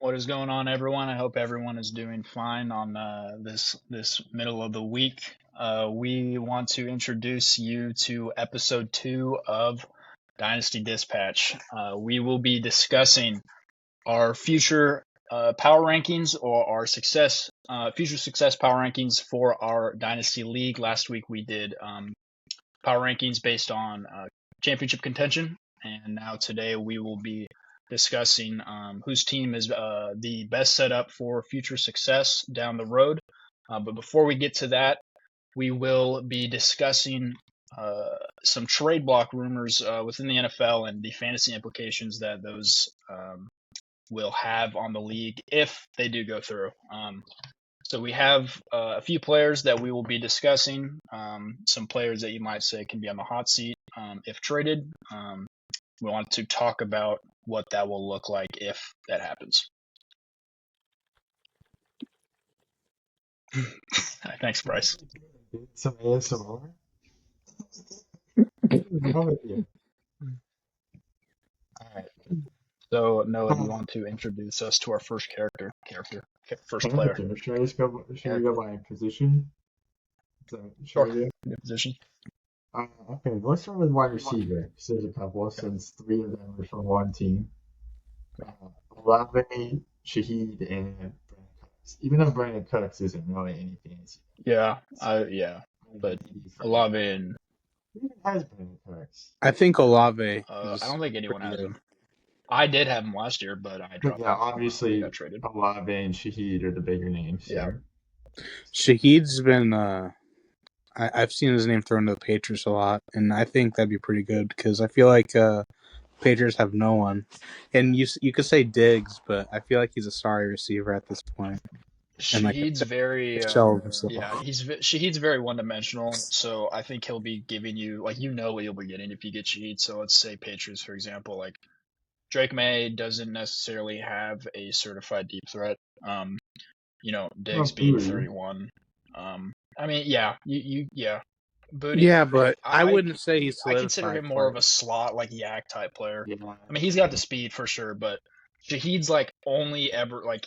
What is going on, everyone? I hope everyone is doing fine on this middle of the week. We want to introduce you to episode 2 of Dynasty Dispatch. We will be discussing our future power rankings or our future success power rankings for our Dynasty League. Last week we did power rankings based on championship contention, and now today we will be discussing whose team is the best setup for future success down the road. But before we get to that, we will be discussing some trade block rumors within the NFL and the fantasy implications that those will have on the league if they do go through. So we have a few players that we will be discussing, some players that you might say can be on the hot seat if traded. We want to talk about what that will look like if that happens. Thanks, Bryce. Some ASMR. All right. So, Noah, do you want to introduce us to our first first player? Should I just go? Should we go by position? Sure. Position. Okay, let's start with wide receiver. Because there's a couple, since 3 of them are from one team. Olave, Shaheed, and Brandon Cooks. Even though Brandon Cooks isn't really anything. Yeah, but Olave and who has Brandon Cooks? I think Olave. I don't think anyone has him. I did have him last year, but I dropped. Yeah, obviously, got traded. Olave and Shaheed are the bigger names. Yeah. Shaheed's been. I've seen his name thrown to the Patriots a lot, and I think that'd be pretty good because I feel like Patriots have no one. And you could say Diggs, but I feel like he's a sorry receiver at this point. Shaheed's very Shaheed's very one-dimensional, so I think he'll be giving you what you'll be getting if you get Shaheed. So let's say Patriots, for example, like Drake May doesn't necessarily have a certified deep threat. Diggs being 31. Booty. Yeah, but I wouldn't say he's solidified. I consider him more of a slot, like Yak type player. Yeah. I mean, he's got the speed for sure, but Shaheed's only ever Well,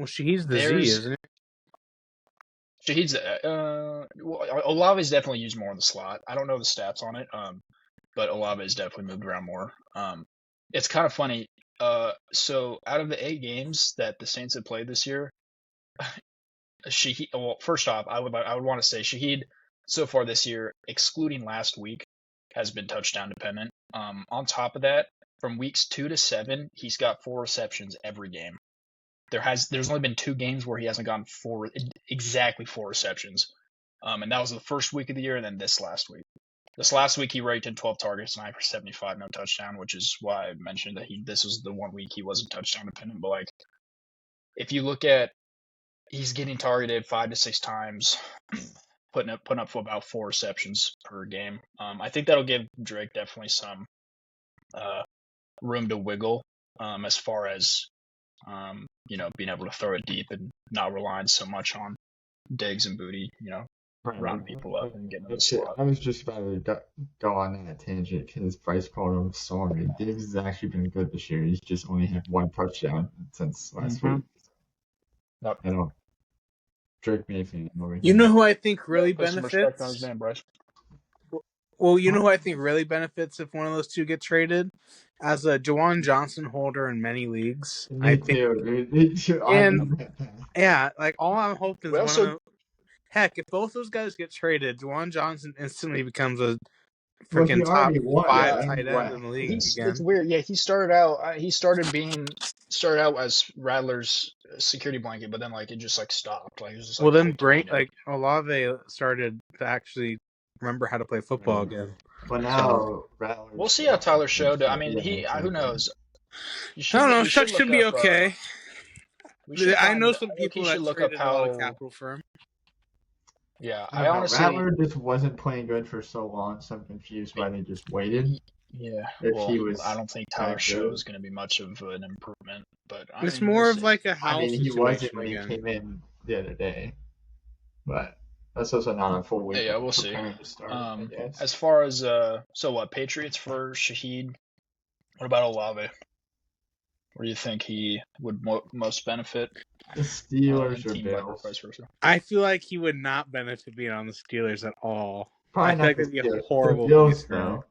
Shaheed's the Z, isn't it? Shaheed's Olave's definitely used more in the slot. I don't know the stats on it, but Olave's definitely moved around more. It's kind of funny. So out of the 8 games that the Saints have played this year, Shaheed. Well, first off, I would want to say Shaheed so far this year, excluding last week, has been touchdown dependent. On top of that, from weeks 2 to 7, he's got 4 receptions every game. There's only been 2 games where he hasn't gotten exactly 4 receptions, and that was the first week of the year, and then this last week. This last week he raked in 12 targets, 9 for 75, no touchdown, which is why I mentioned that this was the one week he wasn't touchdown dependent. But if you look at, he's getting targeted 5 to 6 times, putting up for about 4 receptions per game. I think that'll give Drake definitely some room to wiggle as far as being able to throw it deep and not relying so much on Diggs and Booty, round people up and getting in the slot. I was just about to go on that tangent because Bryce called him sorry. Diggs has actually been good this year. He's just only had 1 touchdown since last week. Nope. Drake Mayfield. You know who I think really benefits? Some respect on his name, Bryce. Well, you know who I think really benefits if one of those two get traded? As a Juwan Johnson holder in many leagues. Me too. All I'm hoping is heck, if both those guys get traded, Juwan Johnson instantly becomes a freaking top 5 tight end in the league again. It's weird. Yeah, he started out as Rattler's security blanket, but then it just stopped. It was just, then Olave started to actually remember how to play football again. But now Rattler. We'll see how Tyler showed. I mean, who knows? I don't know. Chuck should be okay. I know some people that traded a lot of capital for him. Yeah, I honestly. Rattler just wasn't playing good for so long, so I'm confused why they just waited. Yeah, I don't think Tyler Show is going to be much of an improvement, but it's more of a house situation. He wasn't when he came in the other day, but that's also not a full week. Yeah, we'll see. As far as Patriots for Shaheed. What about Olave? Where you think he would most benefit, The Steelers in or team wide or Bills? vice versa? I feel like he would not benefit being on the Steelers at all. Probably I feel not like the that'd be a Steelers. The horrible Bills, fit for him. though.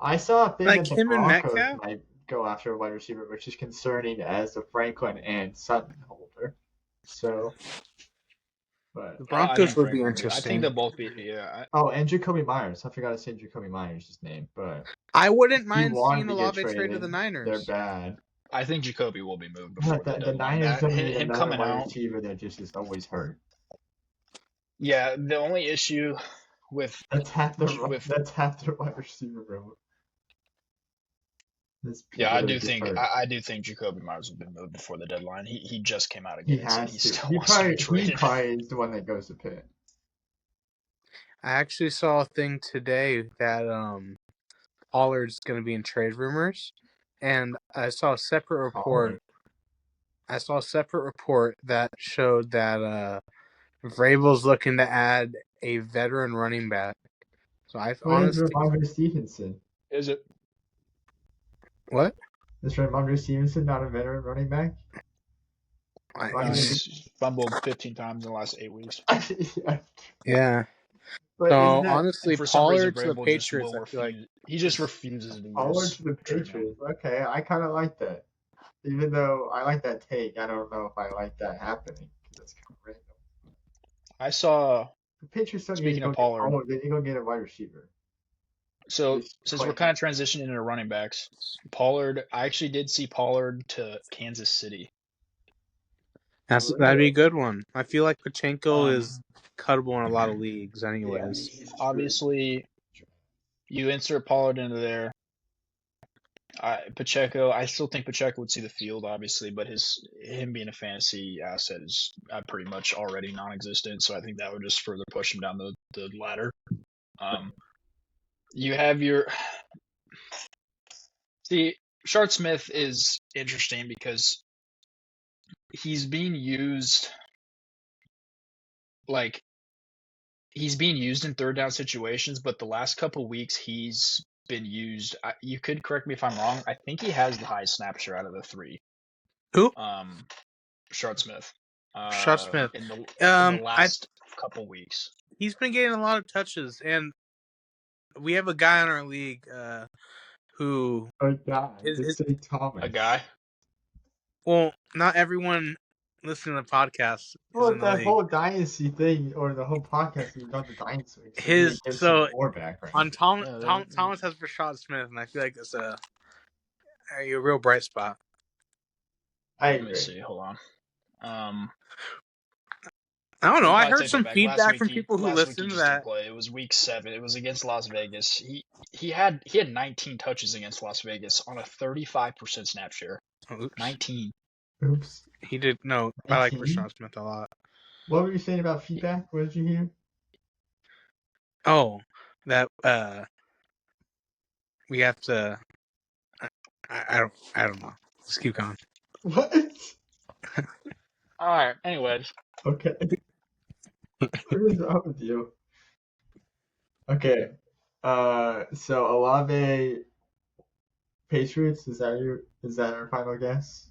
I saw a thing Like that the him and Broncos Metcalf? might go after a wide receiver, which is concerning as the Franklin and Sutton holder. So, but The I Broncos think would be Frank I think interesting. they'll both be. Yeah, and Jacoby Myers. I forgot to say Jacoby Myers' name, but I wouldn't if he mind wanted seeing to get Olave trade to the traded, they're Niners. bad. I think Jacoby will be moved before But the the deadline. Niners That don't need him another coming wide out. receiver that just is always hurt. Yeah, the only issue with That's half their with wide receiver room. yeah, I do think Jacoby Myers will be moved before the deadline. He just came out again and said he still wants to be traded. He probably is the one that goes to Pitt. I actually saw a thing today that Pollard's going to be in trade rumors, and I saw a separate report. I saw a separate report that showed that Vrabel's looking to add a veteran running back. So I honestly, Ramondre Stevenson. Is it? What? Is Ramondre Stevenson not a veteran running back? He's fumbled 15 times in the last 8 weeks. Yeah. But So isn't honestly, for some reason, Pollard to the Vrabel Patriots, will I feel like he just refuses to Pollard use to the trade him. Patriots. Okay, I kind of like that. Even though I like that take, I don't know if I like that happening because that's kind of random. I saw. The Patriots don't need Speaking to go of get Pollard. Pollard. They need to go get a wide receiver. So Just since we're quite- kind of transitioning into running backs, Pollard. I actually did see Pollard to Kansas City. that'd be a good one. I feel like Pachenko Um, is cuttable in a lot of leagues, anyways. Yeah, Obviously, you insert Pollard into there. Pacheco, I still think Pacheco would see the field, obviously, but him being a fantasy asset is pretty much already non-existent. So I think that would just further push him down the ladder. You have your Shart Smith is interesting because he's being used in third down situations, but the last couple weeks he's been used. You could correct me if I'm wrong. I think he has the highest snap share out of the three. Who? Shart Smith. Shart Smith. In the last couple weeks. He's been getting a lot of touches, and we have a guy in our league who a guy. Thomas. A guy. Well, not everyone listening to the podcast. Well, that whole Dynasty thing, or the whole podcast is about the Dynasty. More background. On Thomas has Rashad Smith, and I feel like it's a real bright spot. Let me see. Hold on. I don't know. I heard some feedback from people who listened to that. It was week 7. It was against Las Vegas. He had 19 touches against Las Vegas on a 35% snap share. Oops. 19. Oops. He did. No, I like Rashad Smith a lot. What were you saying about feedback? What did you hear? Oh, that we have to. I don't know. Let's keep going. What? All right. Anyways. Okay. What is wrong with you? Okay. So Olave Patriots, is that our final guess?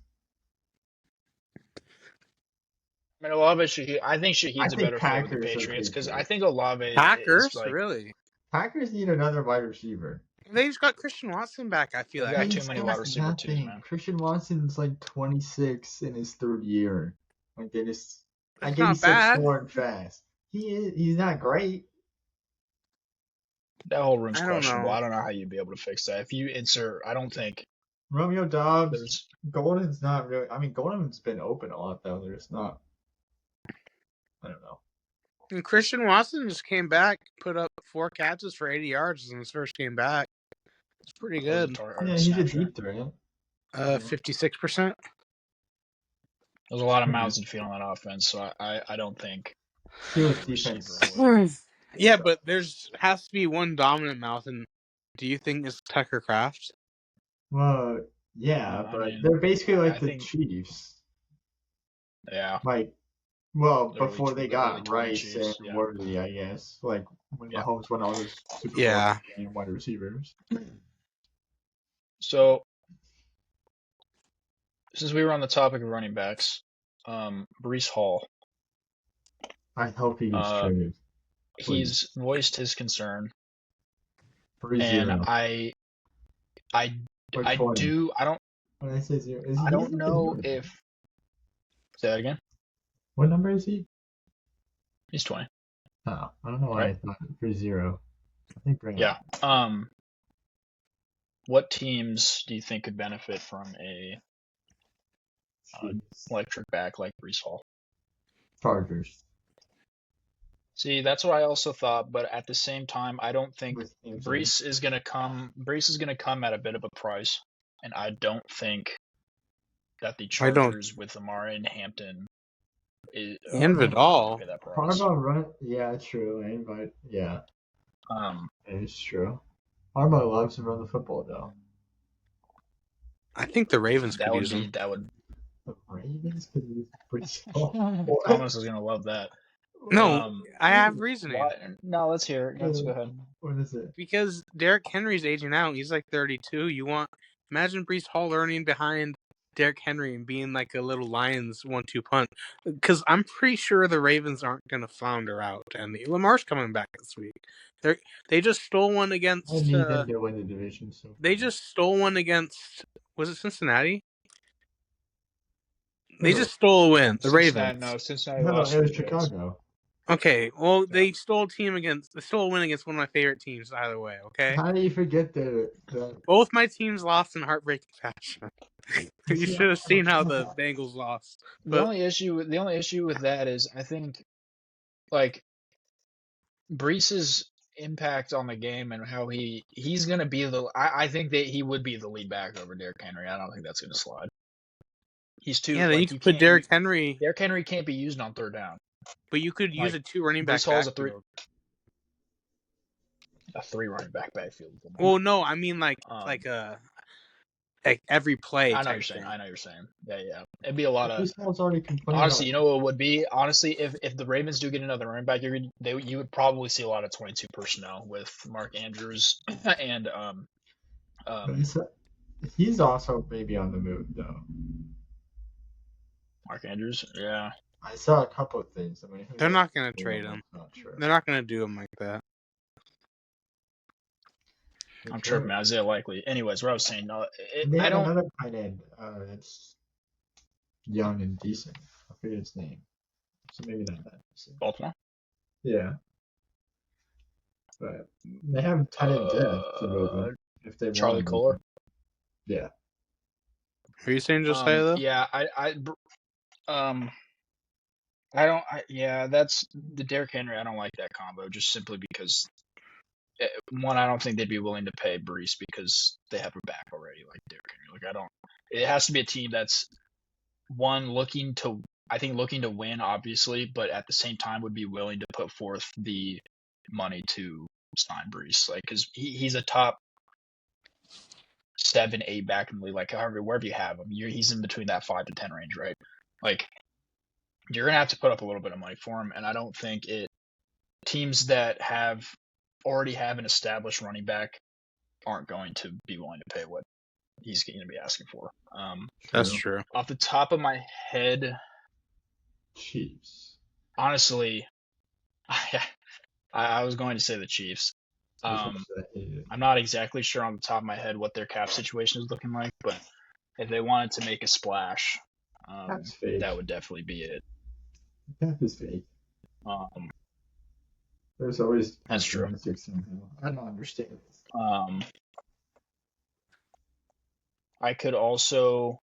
I mean, Olave I think Shaheed's a better fit with the Patriots because I think Olave Packers really. Packers need another wide receiver. They just got Christian Watson back. I feel like got too many wide receiver twos, man. Christian Watson's like 26 in his third year. Like they just. I get he's scoring fast. He's not great. That whole room's questionable. I don't know how you'd be able to fix that. If you insert, I don't think Romeo Dobbs. Golden's not really. I mean, Golden's been open a lot though. There's not. I don't know. And Christian Watson just came back, put up 4 catches for 80 yards in his first game back. It's pretty good. Yeah, he's a deep threat. 56%. There's a lot of mouths to feed on that offense, so I don't think. Defense. Yeah, but has to be one dominant mouth, and do you think it's Tucker Kraft? Well, yeah, but they're basically like the Chiefs. Yeah. Like, well, before they got Rice and Worthy, I guess. Like when Mahomes won all those Super Bowl and wide receivers. So since we were on the topic of running backs, Brees Hall, I hope he gets uh, traded. he's voiced his concern, and 3-0. I Or 20. do When I say 0, I he's don't not know zero. if say that again. What number is he? He's 20, Oh, I don't know why right? I thought 3-0. I think bring Yeah. him. What teams do you think could benefit from a electric back like Brees Hall? Chargers. See, that's what I also thought, but at the same time, I don't think With Hampton. Brees is gonna come at a bit of a price, and I don't think that the I don't. Chargers with Amari and Hampton And are Vidal. pay that price. Harbaugh run. Yeah, true. But yeah, it's true. Harbaugh loves to run the football though. I think the Ravens could use him. That would. The Ravens could use Brees Hall. Thomas is gonna love that. No, I have reasoning. No, let's hear it. Let's go ahead. What is it? Because Derrick Henry's aging out. He's like 32. Imagine Brees Hall learning behind Derrick Henry and being like a little Lions 1-2 punch. Because I'm pretty sure the Ravens aren't going to flounder out. And Lamar's coming back this week. They just stole one against. I need them to win the division. So they just stole one against. Was it Cincinnati? They just stole a win. The Ravens. No, Cincinnati No, lost. it was Chicago. Okay, well, they stole a win against one of my favorite teams either way, okay? How do you forget the Both my teams lost in heartbreaking fashion. You should have seen how the Bengals lost. The only issue with that is I think like Brees's impact on the game and how he's gonna be I think that he would be the lead back over Derrick Henry. I don't think that's gonna slide. He's too. Yeah, then you could put Derrick Henry. Derrick Henry can't be used on third down. But you could use a 2 running back Brees Hall's backfield. A 3 running back backfield. Well, no, I mean like every play. I know what you're saying. Yeah. It'd be a lot of. Already honestly, you know what it would be? Honestly, if the Ravens do get another running back, you would probably see a lot of 22 personnel with Mark Andrews and he's also maybe on the move though. Mark Andrews, yeah. I saw a couple of things. I mean, they're not going to trade him. They're not going to do him like that. I'm tripping. Isaiah Likely. Anyways, what I was saying, they have another tight end that's young and decent. I forget his name. So maybe not that. Baltimore? Yeah. But they have tight end depth to move him if they Charlie Kohler? Yeah. Are you saying Josiah though? Yeah, that's the Derrick Henry. I don't like that combo just simply because one, I don't think they'd be willing to pay Brees because they have a back already like Derrick Henry. Like it has to be a team that's one looking to win, obviously, but at the same time would be willing to put forth the money to sign Brees, like because he's a top 7-8 back in the league, like however wherever you have him, he's in between that 5 to 10 range, right? Like you're gonna have to put up a little bit of money for him, and I don't think teams that already have an established running back aren't going to be willing to pay what he's going to be asking for. That's true. Off the top of my head, Chiefs. Honestly, I was going to say the Chiefs. I'm not exactly sure on the top of my head what their cap situation is looking like, but if they wanted to make a splash, that would definitely be it. Cap is fake. There's always that's true. I don't understand this. I could also,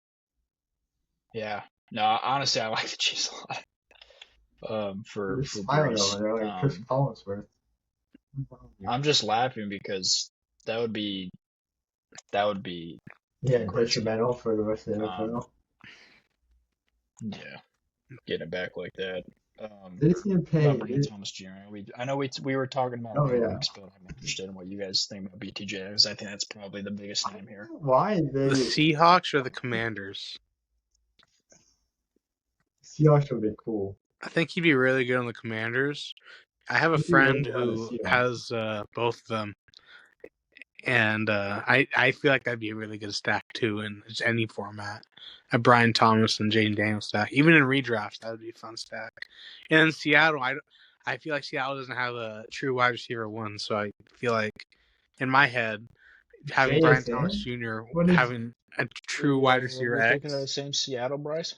honestly, I like the Chiefs a lot. For Brees. They're like Chris Collinsworth. I'm just laughing because that would be detrimental for the rest of the NFL. Yeah, getting it back like that. They didn't pay Thomas Jr. I know we were talking about weeks, but I'm interested in what you guys think about BTJ because I think that's probably the biggest name here. Why the Seahawks or the Commanders? Seahawks would be cool. I think he'd be really good on the Commanders. I have a friend who has both of them, And I feel like that'd be a really good stack too in just any format. A Brian Thomas and Jaden Daniels stack, even in redraft, that would be a fun stack. And in Seattle, I feel like Seattle doesn't have a true wide receiver one, so I feel like in my head having Brian Thomas JSN? Jr. What is having a true wide receiver We're thinking of the X. same Seattle, Bryce.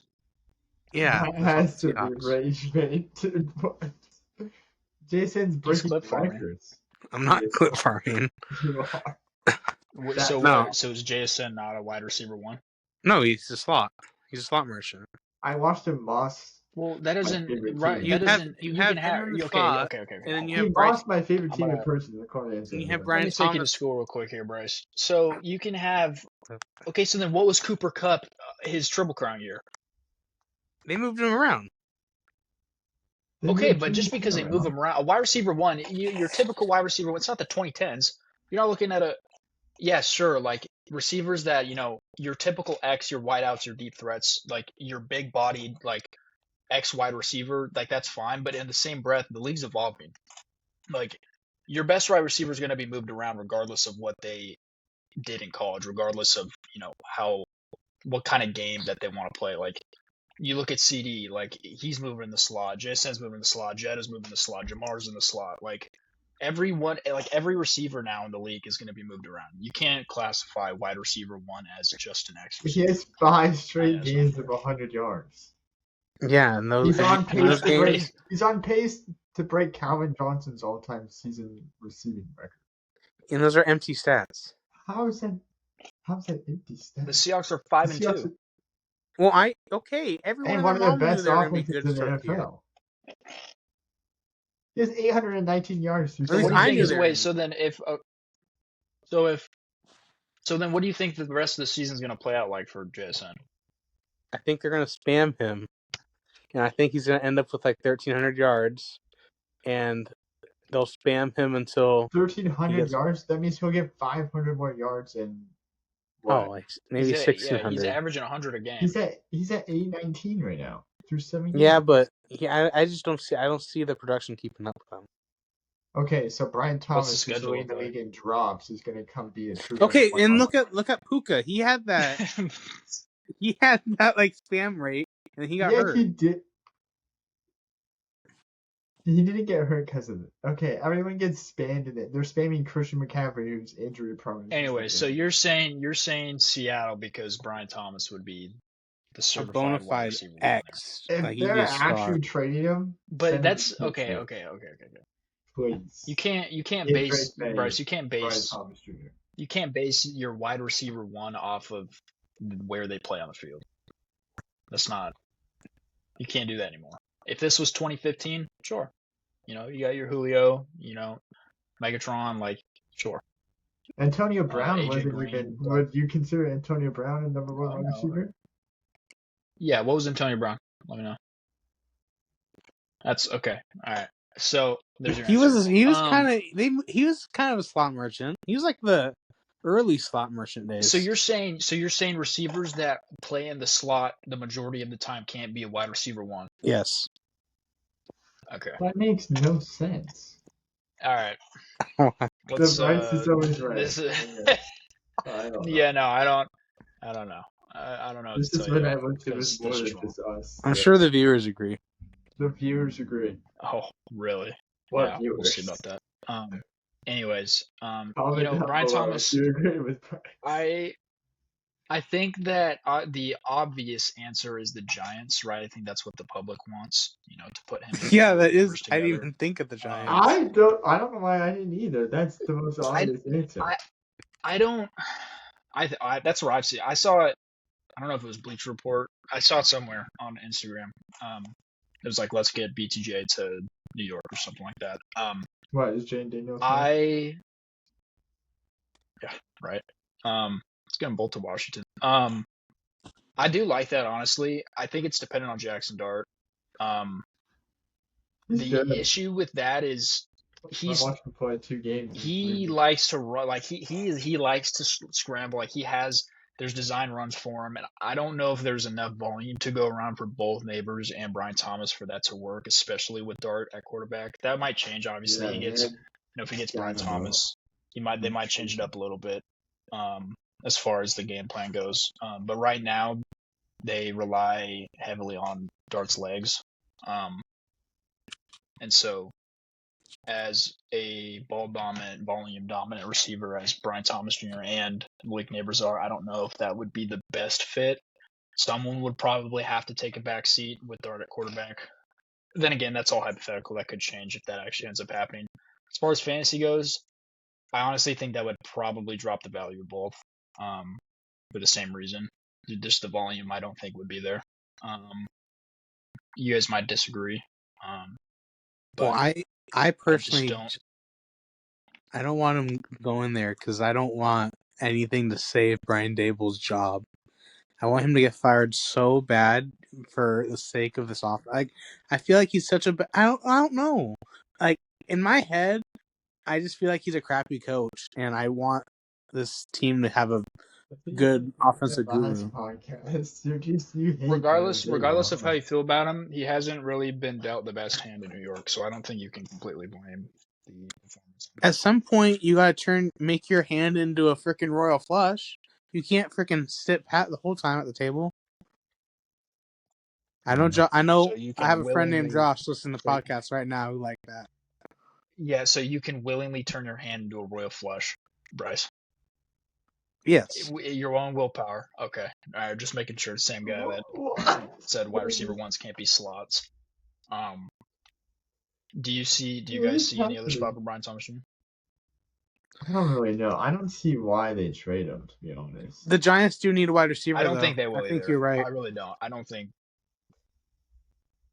Yeah, that the has to be Seahawks. rage bait. Jason's He's breaking clip farming. records. I'm not Yes. clip farming. You are. So No. so is JSN not a wide receiver one? No, he's a slot. He's a slot merchant. I watched him boss. Well, that doesn't favorite right. team. That doesn't. You You have can him have in the okay, slot, okay. and then you He have Bryce. bossed my favorite I'm team in gonna- person in the corner. And you have Let Brian me take you to Thomas. school real quick here, Bryce. So you can have. Okay, so then what was Cooper Kupp his Triple Crown year? They moved him around. Okay, but just because they move him around, a wide receiver one, your typical wide receiver, it's not the 2010s. You're not looking at yeah, sure, like receivers that, your typical X, your wideouts, your deep threats, like your big bodied, like X wide receiver, like that's fine. But in the same breath, the league's evolving. Like your best wide receiver is going to be moved around regardless of what they did in college, regardless of, what kind of game that they want to play. Like, you look at CD, like he's moving in the slot, JSN's moving in the slot, Jed is moving in the slot, Jamar's in the slot. Like every receiver now in the league is going to be moved around. You can't classify wide receiver one as just an X He receiver. has 5 straight Yeah, games of 100 yards. Yeah, and those He's on and pace those to break. games. He's on pace to break Calvin Johnson's all-time season receiving record. And those are empty stats. How is that empty stat? The Seahawks are The 5-2. Well, everyone and in one their of the mom knew best they were going to be offenses good in the start the year. NFL. He has 819 yards through At least What do you I think knew is they were wait? gonna So then then what do you think the rest of the season is going to play out like for JSN? I think they're going to spam him, and I think he's going to end up with like 1,300 yards, and they'll spam him until 1,300 yards. That means he'll get 500 more yards and what? like maybe 1,600. He's averaging 100 a game. He's at 819 right now through 7 games. Yeah, but I just don't see. I don't see the production keeping up with him. Okay, so Brian Thomas, who's schedule leading the look like? league in drops, is going to come be a true. Okay, and look at Puka. He had that. He had that like spam rate, and he got hurt. He did. He didn't get hurt because of it. Okay, everyone gets spammed in it. They're spamming Christian McCaffrey, who's injury prone. Anyway, so you're saying Seattle because Brian Thomas would be the A certified bona wide fide receiver. X. if Like, he'd they're be a star. actually trading him, But send that's him to okay. Pittsburgh, please. You can't Get base Drake May, Bryce. You can't Brian base Thomas Jr. you can't base your wide receiver one off of where they play on the field. That's not. You can't do that anymore. If this was 2015, sure. You got your Julio. Megatron. Like, sure. Antonio Brown AJ wasn't Green, even. but- Would you consider Antonio Brown a number one wide no. receiver? Yeah. What was Antonio Brown? Let me know. That's okay. All right. So there's your He answer. he was kind of a slot merchant. He was like the early slot merchant days. So you're saying receivers that play in the slot the majority of the time can't be a wide receiver one. Yes. Okay. That makes no sense. All right. The Bryce is always right. This is, I don't know. yeah. No, I don't know. I don't know. This what is to when tell I you, looked at because this more this than is wrong. just us. I'm sure the viewers agree. The viewers agree. Oh, really? What Yeah, viewers? we'll see about that. Anyways, Comment Brian down below Thomas. if you agree with Bryce. I think that the obvious answer is the Giants, right? I think that's what the public wants, to put him. Yeah, that is. numbers I didn't together. even think of the Giants. I don't know why I didn't either. That's the most obvious answer. That's where I've seen. I saw it. I don't know if it was Bleacher Report. I saw it somewhere on Instagram. It was like, let's get BTJ to New York or something like that. What is Jane Daniels? Yeah, right. Let's get them both to Washington. I do like that, honestly. I think it's dependent on Jackson Dart. He's The good. issue with that is I watched him play 2 games. he likes to run, like he likes to scramble. Like there's design runs for him, and I don't know if there's enough volume to go around for both Neighbors and Brian Thomas for that to work, especially with Dart at quarterback. That might change, obviously. Yeah, If he gets Brian Thomas, They might change it up a little bit as far as the game plan goes. But right now, they rely heavily on Dart's legs. And so, as a ball dominant, volume dominant receiver, as Brian Thomas Jr. and Malik Neighbors are, I don't know if that would be the best fit. Someone would probably have to take a back seat with Dart at quarterback. Then again, that's all hypothetical. That could change if that actually ends up happening. As far as fantasy goes, I honestly think that would probably drop the value of both for the same reason. Just the volume, I don't think would be there. You guys might disagree. Well, I personally, I don't want him going there because I don't want anything to save Brian Dable's job. I want him to get fired so bad for the sake of this offer. Like, I feel like he's such a. I don't know. Like, in my head, I just feel like he's a crappy coach, and I want this team to have a good offensive guru. Regardless of how you feel about him, he hasn't really been dealt the best hand in New York, so I don't think you can completely blame the performance. At some point, you gotta make your hand into a freaking royal flush. You can't freaking sit pat the whole time at the table. I know. So I have a friend named Josh listening to podcasts right now who like that. Yeah, so you can willingly turn your hand into a royal flush, Bryce. Yes. Your own willpower. Okay. All right, just making sure. Same guy that said wide receiver ones can't be slots. Do you guys see any other spot for Brian Thomas Jr.? I don't really know. I don't see why they trade him, to be honest. The Giants do need a wide receiver. I don't think they will. I think you're right. I really don't. I don't think.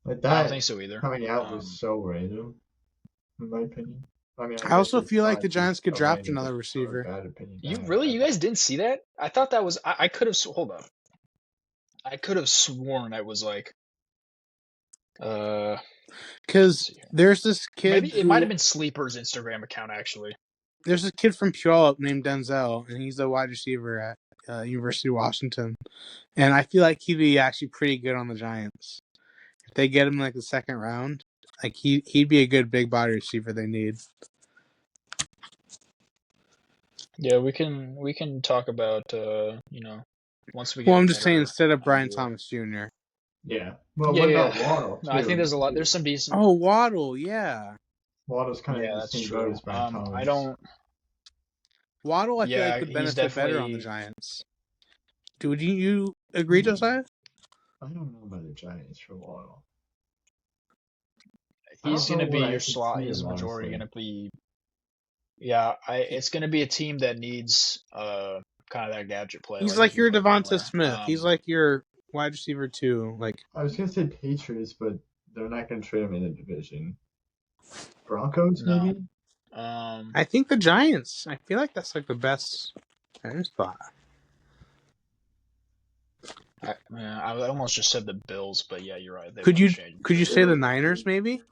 Like that I don't think so either. Coming out was so random, in my opinion. I mean, I also feel like the Giants could draft another receiver. You guys didn't see that? I thought that was. I could have. Hold up. I could have sworn it was like. Because there's this kid. Maybe it might have been Sleeper's Instagram account actually. There's a kid from Puyallup named Denzel, and he's a wide receiver at University of Washington. And I feel like he'd be actually pretty good on the Giants. If they get him in like the second round, like he'd be a good big body receiver they need. Yeah, we can talk about once we get. Well, I'm just saying instead of Brian Thomas Jr. Yeah. Well, what about Waddle? No, I think there's a lot. There's some decent. Oh, Waddle, yeah. Waddle's kind of the same boat as Brian Thomas. I don't. Waddle, I feel like could benefit better on the Giants. Would you agree, Josiah? I don't know about the Giants for Waddle. He's going to be your slot. He's majority going to be. Yeah, it's going to be a team that needs kind of that gadget play. He's like your Devonta Smith. He's like your wide receiver too. Like I was going to say Patriots, but they're not going to trade him in the division. Broncos, maybe. I think the Giants. I feel like that's like the best spot. I almost just said the Bills, but yeah, you're right. Could you say the Niners maybe?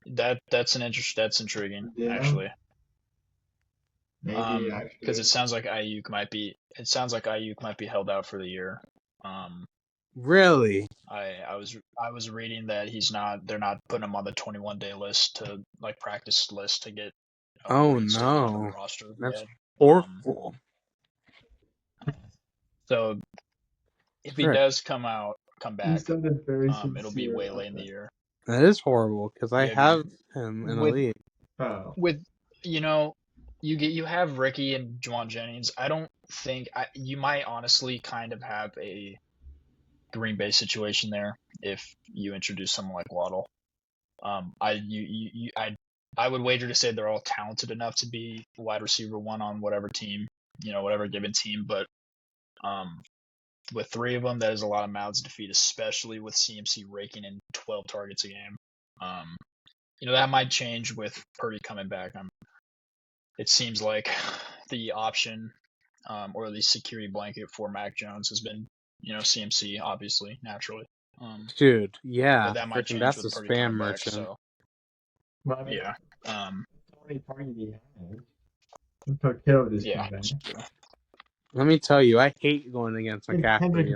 That's intriguing, yeah. Actually. Maybe because it sounds like Ayuk might be held out for the year. Really? I was reading that they're not putting him on the 21-day list to like practice list to get. Oh no, roster that's awful. So if he does come back, it'll be way late in the year. That is horrible because I have him in the league. With you have Ricky and Juwan Jennings. I don't think you might honestly kind of have a Green Bay situation there if you introduce someone like Waddle. I would wager to say they're all talented enough to be wide receiver one on whatever team, whatever given team, but with three of them, that is a lot of mouths to feed, especially with CMC raking in 12 targets a game. That might change with Purdy coming back. It seems like the option or the security blanket for Mac Jones has been, CMC, obviously, naturally. Dude, yeah, that might change that's with a Purdy spam coming merchant. Back, so. Well, I mean, yeah. How many targets he has? Yeah. Let me tell you, I hate going against McCaffrey.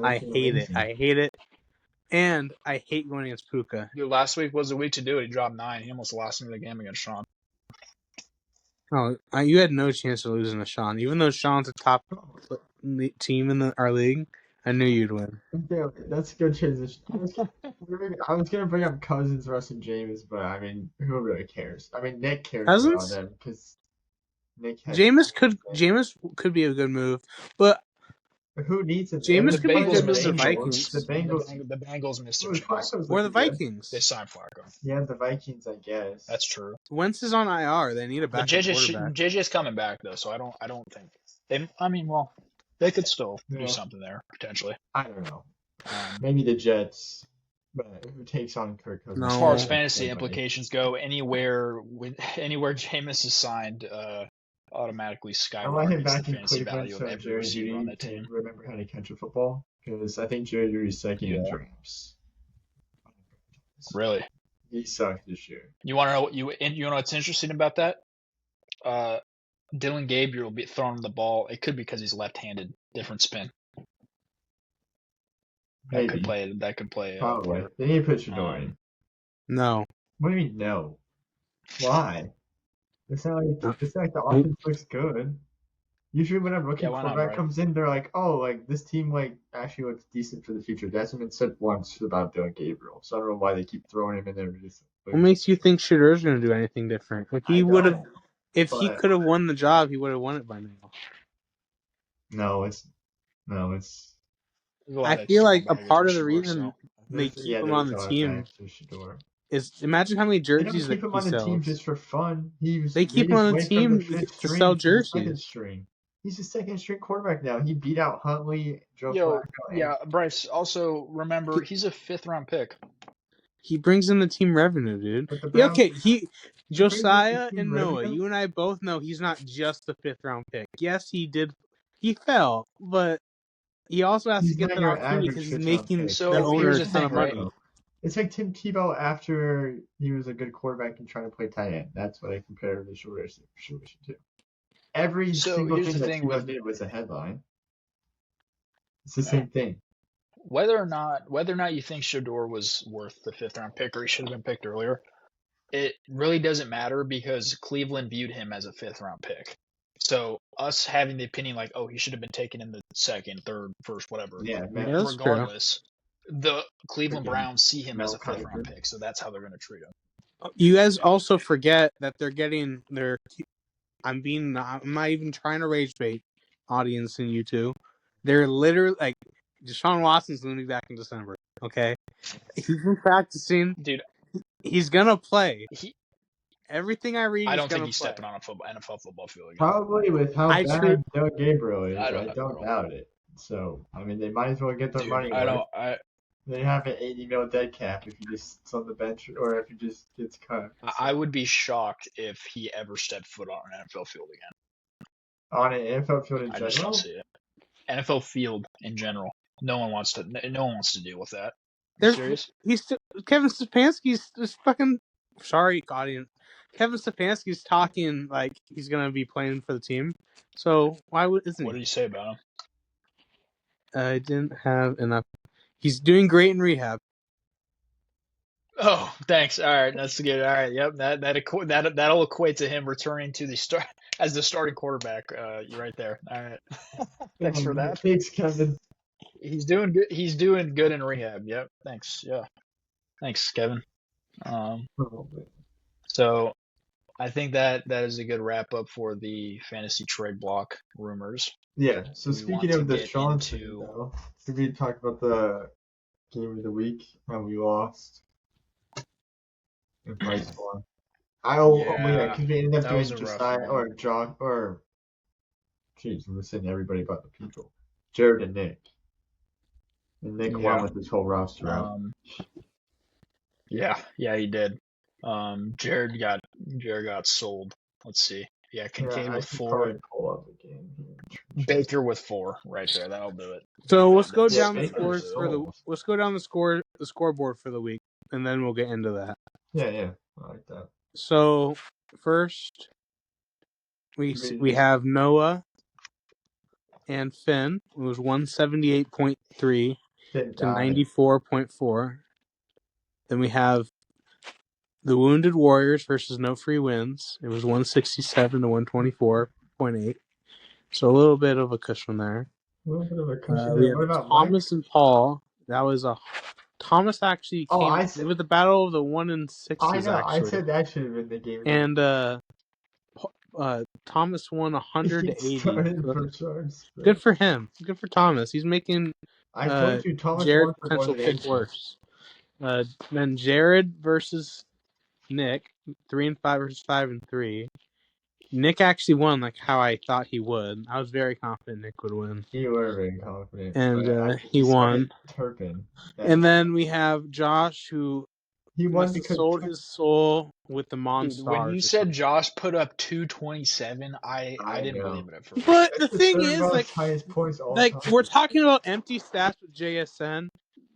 I hate it. I hate it. And I hate going against Puka. Dude, last week was the week to do it. He dropped 9. He almost lost me the game against Sean. Oh, you had no chance of losing to Sean. Even though Sean's a top team in our league, I knew you'd win. Yeah, that's a good transition. I was gonna bring up Cousins, Russ, and James, but I mean, who really cares? I mean, Nick cares about Cousins? them because Nick has. Jameis could be a good move, but Who needs it? Jameis could be a good Bengals move to missed Vikings. The Bengals. The Bengals missed Oh, their chance. Flacco's Or the looking good. Vikings. They signed Flacco. Yeah, the Vikings, I guess. That's true. Wentz is on IR. They need a But backup quarterback. JJ's coming back though, so I don't think they. I mean, well, they could still do something there potentially. I don't know. Maybe the Jets, but who takes on Kirk Cousins? No. As far as fantasy implications go, anywhere Jameis is signed, automatically I want him skyrockets back the in fantasy Cleveland value of so every Jerry receiver on Judy that can team. remember how to catch a football because I think Jerry Judy's second in drafts. Really, he sucked this year. You want to know you know what's interesting about that? Dylan Gabriel will be throwing the ball. It could be because he's left-handed. Different spin. Maybe. That could play. Probably. They need to put Shador in. No. What do you mean no? Why? It's not like the offense looks good. Usually when a rookie quarterback comes in, they're like, oh, like this team like actually looks decent for the future. That's been said once about Dylan Gabriel. So I don't know why they keep throwing him in there. What makes you think Shador's going to do anything different? Like he would have, if he could have won the job, he would have won it by now. No, it's. I feel like a part of the reason they keep him on the team is imagine how many jerseys they keep him on the team just for fun. They keep him on the team to sell jerseys. He's a second string quarterback now. He beat out Huntley, Joe Flacco. Yeah, Bryce. Also, remember he's a 5th-round pick. He brings in the team revenue, dude. Yeah, okay, Josiah and Noah, you and I both know he's not just a 5th-round pick. Yes, he did. He fell, but he also has to get that opportunity because he's making the owner a ton of money. It's like Tim Tebow after he was a good quarterback and trying to play tight end. That's what I compare the short situation to. Every single thing that Tebow did was a headline. It's the same thing. Whether or not you think Shador was worth the 5th-round pick or he should have been picked earlier, it really doesn't matter because Cleveland viewed him as a 5th-round pick. So us having the opinion like, oh, he should have been taken in the 2nd, 3rd, 1st, whatever. Yeah, regardless, the Cleveland Browns see him as a 5th-round pick, so that's how they're going to treat him. You guys also forget that they're getting their. I'm not even trying to rage bait audience and you two. They're literally like Deshaun Watson's going to be back in December. Okay, he's been practicing. Dude, he's gonna play. Everything I read, I don't think he's stepping on a NFL football field again. Probably with how bad Doug Gabriel is, I don't doubt it. So I mean, they might as well get their money. They have an $80 million dead cap if you just on the bench or if he just gets cut. So. I would be shocked if he ever stepped foot on an NFL field again. On an NFL field in general? I just don't see it. NFL field in general. No one wants to deal with that. Serious? Kevin Stefanski's just fucking. Sorry, audience. Kevin Stefanski's talking like he's gonna be playing for the team. So why isn't he? What did you say about him? I didn't have enough. He's doing great in rehab. Oh, thanks. All right, that's good. All right, yep. That'll equate to him returning to the as the starting quarterback. You're right there. All right. Thanks for that. Thanks, Kevin. He's doing good. He's doing good in rehab. Yep. Thanks. Yeah. Thanks, Kevin. So, I think that is a good wrap up for the fantasy trade block rumors. Yeah. So speaking of the Sean thing, though, should we talk about the game of the week when we lost? In price one. Because we ended up doing Josiah or John or jeez, I'm saying everybody but the people. Jared and Nick. And Nick won with this whole roster out. Yeah, he did. Jared got sold. Let's see. Yeah, Kincaid with 4. Baker with 4 right there. That'll do it. So let's go down the scores let's go down the scoreboard for the week, and then we'll get into that. Yeah, I like that. So first, we have Noah and Finn. It was 178.3. Didn't to die. 94.4. Then we have the Wounded Warriors versus No Free Wins. It was 167 to 124.8. So a little bit of a cushion there. A little bit of a cushion We there. have What about Thomas Mike? and Paul. That was a Thomas actually Oh, came. I It said. was the battle of the 1 in 60s I know. I actually, said that should have been the game. and Thomas won 100 to He 80. started for Sharks. Good for him. Good for Thomas. He's making I told you Thomas Jared won for more potential than pick Angel. worse. Then Jared versus Nick, 3-5 versus 5-3. Nick actually won like how I thought he would. I was very confident Nick would win. You were very confident. And he won. Turpin. And then we have Josh, who he must won have because sold his soul with the Monstars. Dude, when you said Josh put up 227, I didn't believe it at first. But the thing third is, most highest points all like time. we're talking about empty stats with JSN.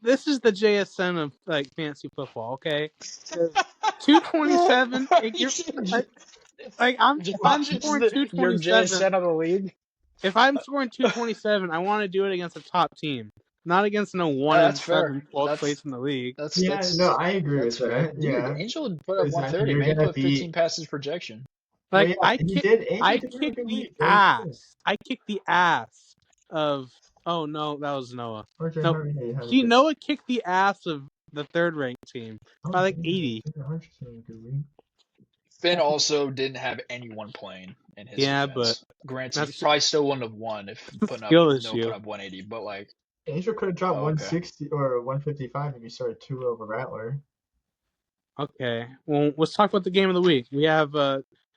This is the JSN of like fantasy football, okay? 227. I'm scoring 227. Your JSN of the league. If I'm scoring 227, I want to do it against a top team, not against no 1 in 7 12th place in the league. I agree with that. Dude, Yeah, Angel put up 130. Man, he put 15 passes projection. Like I kicked the ass. I kicked the ass of. Oh no, that was Noah. Noah kicked the ass of the third ranked team by like 80. Finn also didn't have anyone playing in his defense. But granted, he probably still wouldn't have won if put up 180. But like Angel could have dropped 160 or 155 if he started 2 over Rattler. Okay, well let's talk about the game of the week. We have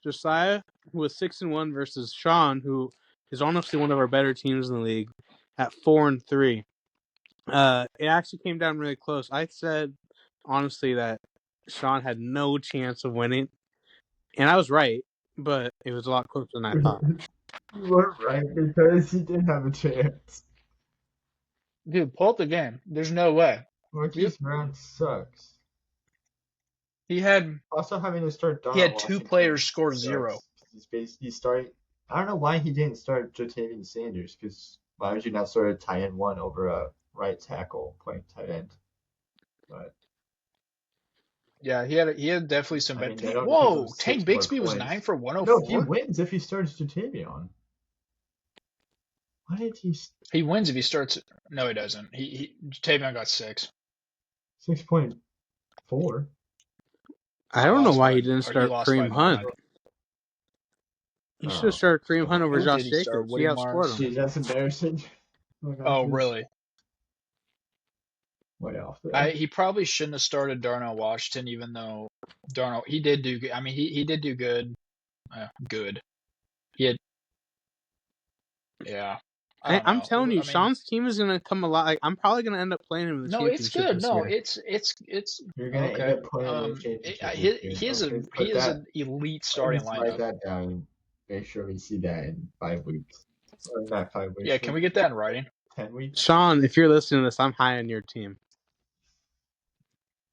Josiah, who was 6-1 versus Sean, who is honestly one of our better teams in the league, at 4-3. It actually came down really close. I said honestly that Sean had no chance of winning, and I was right, but it was a lot closer than I thought. You were right because he did have a chance. Dude, pull up the game. There's no way. Marquise Brown sucks. He had also having to start. He had 2 players score 0. He's starting. I don't know why he didn't start Jatavian Sanders. Because why would you not start a tight end 1 over a right tackle playing tight end? But yeah, he had definitely some bad. Whoa, Tank Bixby was 9 for 104. No, he wins if he starts Jatavian. Why did he? He wins if he starts. No, he doesn't. Jatavian got 6. 6.4. I don't know why he didn't start Kareem Hunt. He should have started Kareem Hunt over Josh Jacobs. He outscored him. Dude, that's embarrassing. Oh, really? Way off. He probably shouldn't have started Darnell Washington, even though he did do good. I mean, he did do good. Good. He had. Yeah. I'm telling you, Sean's team is gonna come a lot. Like, I'm probably gonna end up playing him in the championship. No, it's good. No, it's. You're gonna end up playing in the championship. He is an elite starting lineup. Write that down and make sure we see that in 5 weeks. Or not 5 weeks. Yeah, can we get that in writing? 10 weeks. Sean, if you're listening to this, I'm high on your team.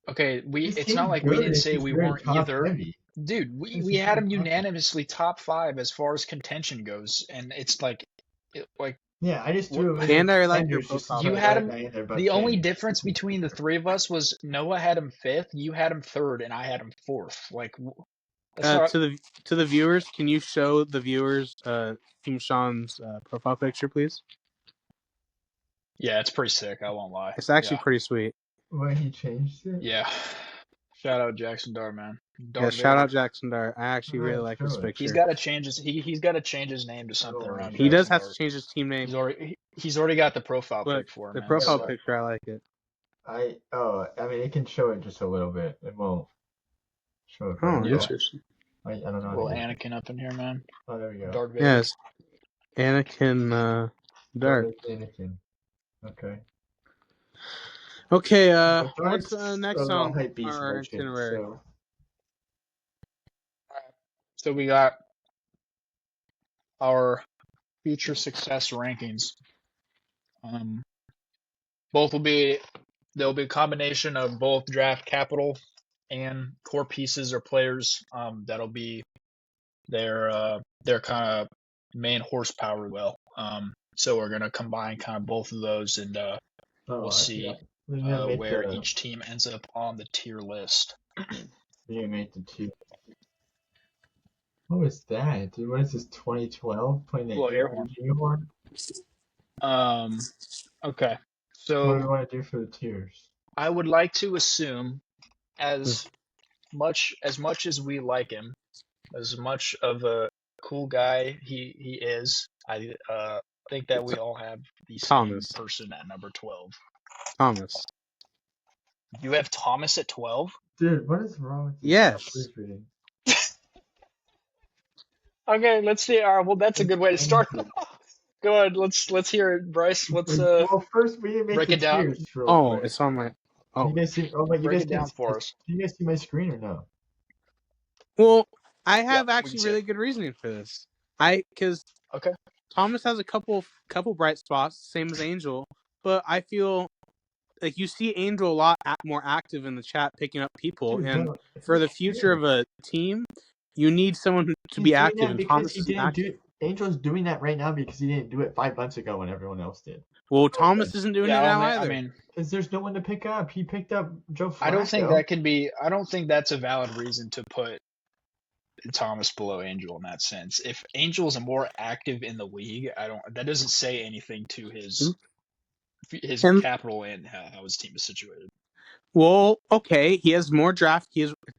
Okay, it's not like we didn't say we weren't either. Heavy. Dude, we had him unanimously top 5 as far as contention goes, and it's like. Yeah, I just threw him. And I like your profile. You had him. The only difference between the 3 of us was Noah had him 5th, you had him 3rd, and I had him 4th. Like, to the viewers, can you show the viewers Team Sean's profile picture, please? Yeah, it's pretty sick. I won't lie. It's actually pretty sweet. When he changed it. Yeah. Shout out Jackson Dart, man. Shout out Jackson Dart. I actually really like this picture. He's got to change his. He's got to change his name to something around. He does have to change his team name. He's already got the profile pic for him. The profile picture, I like it. I mean, it can show it just a little bit. It won't show it. Oh, interesting. I don't know. Little Anakin up in here, man. Oh, there we go. Darth Vader. Yes, Anakin Dart. Anakin. Okay. Okay. What's next on our itinerary? So we got our future success rankings. There'll be a combination of both draft capital and core pieces or players. That'll be their kind of main horsepower. So we're gonna combine kind of both of those and we'll see where each team ends up on the tier list. You made the tier. What was that, dude? What is this? 2012 playing the air horn. Okay. So what do we want to do for the tiers? I would like to assume as much as we like him, as much of a cool guy he is, I think that we all have the same person at number 12. Thomas. You have Thomas at 12? Dude, what is wrong with you? Yes. Okay, let's see. Well, that's a good way to start. Go ahead. Let's hear it, Bryce. Let's well, first we didn't make break the it down. tiers real quick. It's on my. Oh, you guys see? Oh, wait, you break guys it down for us. Do you guys see my screen or no? Well, I have actually really good reasoning for this. Because okay, Thomas has a couple bright spots, same as Angel, but I feel like you see Angel a lot more active in the chat, picking up people, and for the future of a team, you need someone to be active. And Thomas isn't active. Angel's doing that right now because he didn't do it 5 months ago when everyone else did. Well, Thomas isn't doing it now either. I mean, because there's no one to pick up. He picked up Joe Flacco. I don't think that's a valid reason to put Thomas below Angel in that sense. If Angel is more active in the league, that doesn't say anything to his capital and how his team is situated. Well, okay, he has a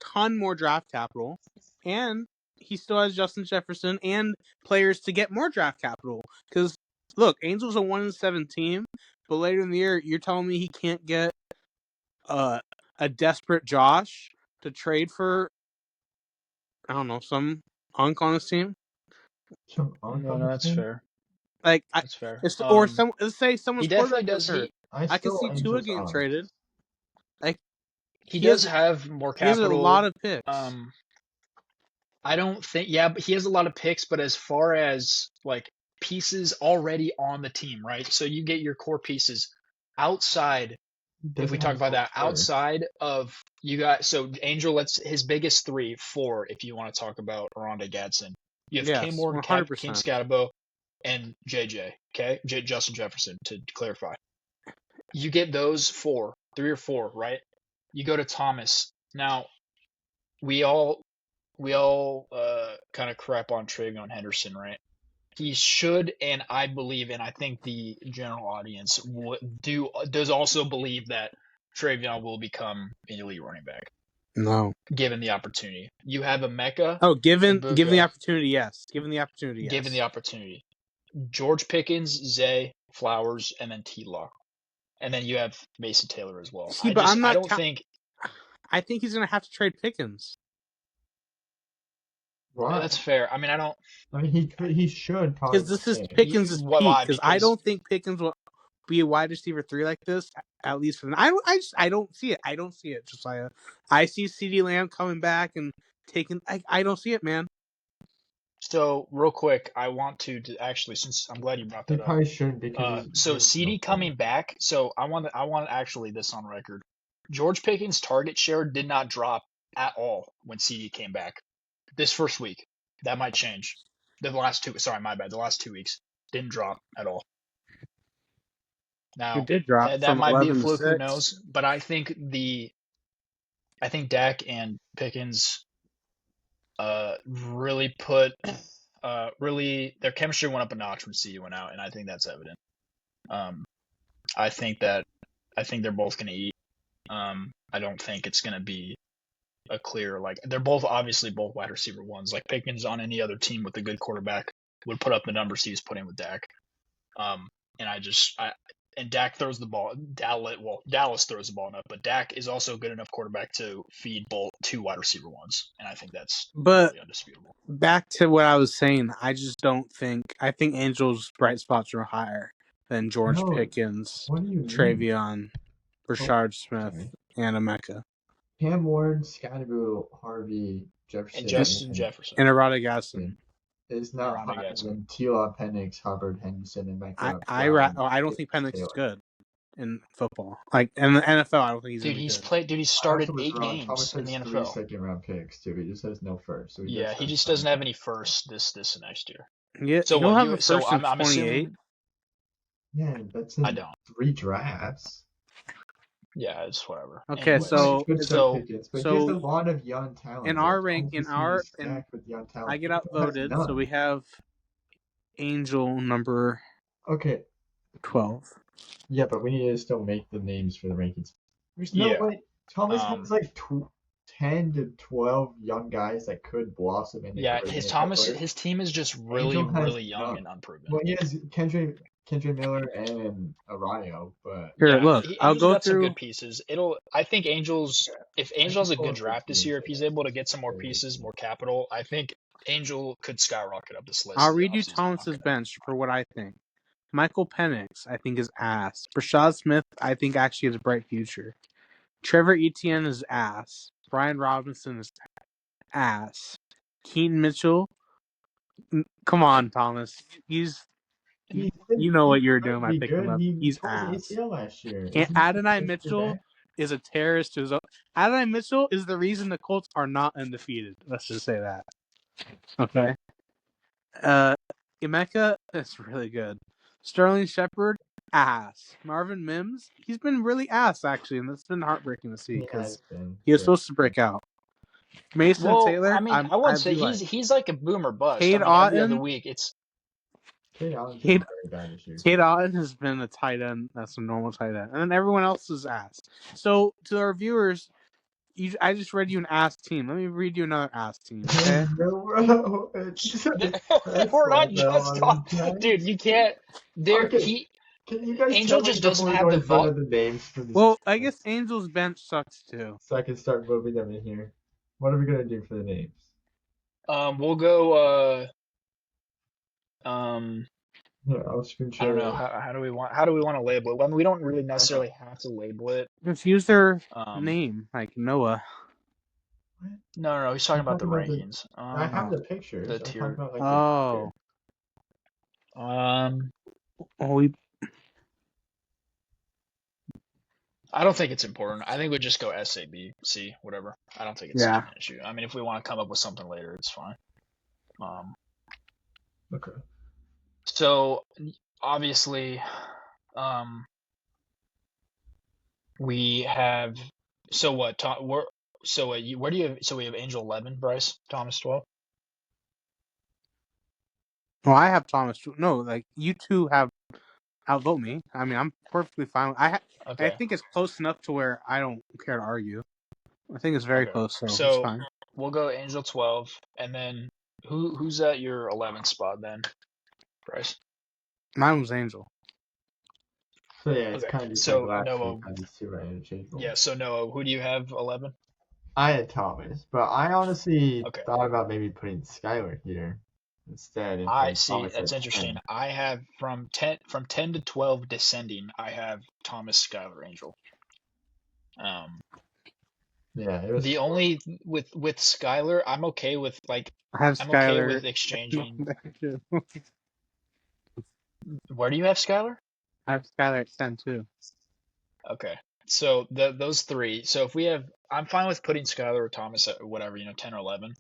ton more draft capital, and he still has Justin Jefferson and players to get more draft capital. Because look, Angel's a 1-7 team, but later in the year, you're telling me he can't get a desperate Josh to trade for, I don't know, some unk on his team? No, that's fair. Like, that's fair. Let's say someone's quarterback does hurt. I can see Tua getting traded. Like, he does have more capital. He has a lot of picks. I don't think, but he has a lot of picks. But as far as like pieces already on the team, right? So you get your core pieces outside. If we talk about that, outside of you got, so Angel, his biggest 4, if you want to talk about Rondé Gadsden. You have Cam Morgan, Cam Scatterbo, and JJ. Okay, Justin Jefferson, to clarify. You get those 3 or 4, right? You go to Thomas. Now, we all kind of crap on Travion Henderson, right? He should, and I believe, and I think the general audience does also believe that Travion will become an elite running back. No. Given the opportunity. You have a Mecca. Oh, given the opportunity, yes. Given the opportunity, yes. Given the opportunity. George Pickens, Zay, Flowers, and then T-Law. And then you have Mason Taylor as well. See, I think he's going to have to trade Pickens. Right. That's fair. I mean, he should probably. Because this is Pickens' peak. Because I don't think Pickens will be a wide receiver 3 like this, at least for them. I don't see it. I don't see it, Josiah. I see CeeDee Lamb coming back and taking. I don't see it, man. So real quick, I want to actually, since I'm glad you brought that up. He probably shouldn't because. So CeeDee coming back. So I want actually this on record. George Pickens' target share did not drop at all when CeeDee came back. This first week, that might change. The last 2 weeks didn't drop at all. Now, it did drop. That might be a fluke, who knows? But I think Dak and Pickens really their chemistry went up a notch when CeeDee went out, and I think that's evident. I think they're both going to eat. I don't think it's going to be a clear, like, they're both obviously both wide receiver 1s. Like Pickens on any other team with a good quarterback would put up the numbers he was putting with Dak. And Dak throws the ball. Dallas throws the ball enough, but Dak is also a good enough quarterback to feed both 2 wide receiver 1s, and I think that's really undisputable. Back to what I was saying, I just don't think. I think Angel's bright spots are higher than George Pickens, Travion, Rashard Smith, and Emeka. Cam Ward, Scottaboo, Harvey, Jefferson, and Justin Jefferson, and Rondé Gadsden. Is not higher than T.Law, Penix, Hubbard, Henderson, and Mecca. I don't think Penix is good in football. Like in the NFL, I don't think he's. He started 8 games in the NFL. 3 second-round picks too. He just has no first. So he just doesn't have any first this and next year. Yeah. So he'll have a first in 28. Yeah, that's I in don't. 3 drafts. Yeah, it's whatever. Okay, Anyways. so Good stuff, Pickens, but he has a lot of young talent. in our rank, stacked with young talent. I get outvoted, so we have Angel number okay 12. Yeah, but we need to still make the names for the rankings. There's no way Thomas has like 10 to 12 young guys that could blossom into great NFL players. His team is just really young and unproven. Well, he has Kendra Miller and Arroyo, but here, look, I'll go got through some good pieces. I think if Angel has a good draft this year, if he's able to get some more pieces, more capital, I think Angel could skyrocket up this list. I'll read you Thomas's bench for what I think. Michael Penix, I think, is ass. Brashad Smith, I think, actually has a bright future. Trevor Etienne is ass. Brian Robinson is ass. Keaton Mitchell, come on, Thomas. You know what you're doing by picking him up. He's ass. ACL last year. Adonai Mitchell is a terrorist to his own. Adonai Mitchell is the reason the Colts are not undefeated. Let's just say that. Okay. Emeka is really good. Sterling Shepard, ass. Marvin Mims, he's been really ass, actually, and that's been heartbreaking to see because he was supposed to break out. Mason Taylor, I mean, I would say he's like a boomer bust. Cade every other week, it's Cade Otton has been a tight end. That's a normal tight end, and then everyone else is ass. So to our viewers, I just read you an ass team. Let me read you another ass team. Okay? We're not just talking, dude. You can't. Angel just doesn't have the names for these. Well, I guess Angel's bench sucks too. So I can start moving them in here. What are we gonna do for the names? We'll go. Yeah, I'll screen share. I don't know. How do we want to label it? I mean, we don't really necessarily have to label it. Just use their name, like Noah. No. He's talking about the rankings. I have the pictures. The tier. I don't think it's important. I think we just go SABC, whatever. I don't think it's an issue. I mean, if we want to come up with something later, it's fine. Okay. So obviously, we have. So what? Where do you have? So we have Angel 11, Bryce, Thomas 12. Well, I have Thomas. No, like you two have outvote me. I mean, I'm perfectly fine. I think it's close enough to where I don't care to argue. I think it's very close, so it's fine. We'll go Angel 12, and then who's at your 11th spot then, Bryce? Mine was Angel. So yeah, it's kind of just like Noah. Yeah, so Noah, who do you have 11? I had Thomas, but I honestly thought about maybe putting Skylar here instead. I see. That's interesting. 10. I have from 10 to 12 descending. I have Thomas, Skylar, Angel. Yeah, it was the only with Skylar, I'm okay with like. I'm okay with exchanging. Where do you have Skylar? I have Skylar at 10 too. Okay, so those three. So if we have, I'm fine with putting Skylar or Thomas at whatever, 10 or 11.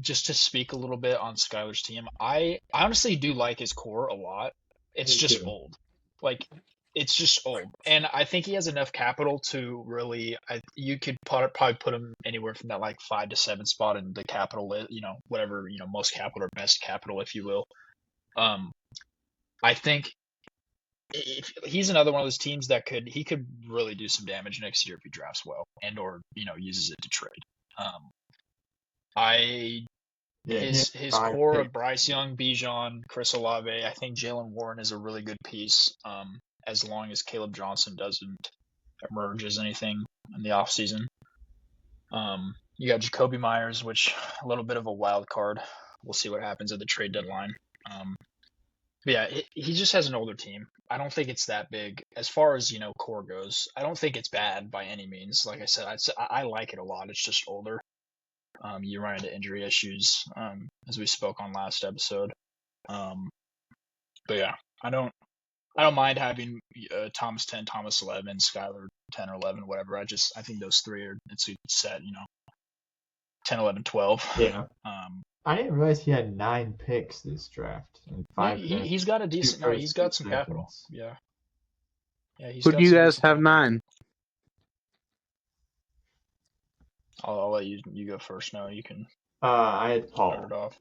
Just to speak a little bit on Skylar's team, I honestly do like his core a lot. It's just old. Like, it's just old. And I think he has enough capital to really, you could probably put him anywhere from that like 5 to 7 spot in the capital, whatever, most capital or best capital, if you will. I think if he's another one of those teams that he could really do some damage next year if he drafts well and or uses it to trade. His core of Bryce Young, Bijan, Chris Olave, I think Jalen Warren is a really good piece. As long as Caleb Johnson doesn't emerge as anything in the offseason. You got Jacoby Myers, which a little bit of a wild card. We'll see what happens at the trade deadline. But yeah, he just has an older team. I don't think it's that big as far as core goes. I don't think it's bad by any means. Like I said, I like it a lot. It's just older. You run into injury issues, as we spoke on last episode. But yeah, I don't mind having Thomas 10, Thomas 11, Skylar 10 or 11, whatever. I think those three it's a set, 10, 11, 12. Yeah. I didn't realize he had 9 picks this draft and Yeah, 5 picks, he's got a 2 decent. No, he's firsts, 2 got some capital. seconds. Yeah, yeah, he's Who do got you some guys decent have capital. 9? I'll let you go first. No, you can I had start it Paul. off.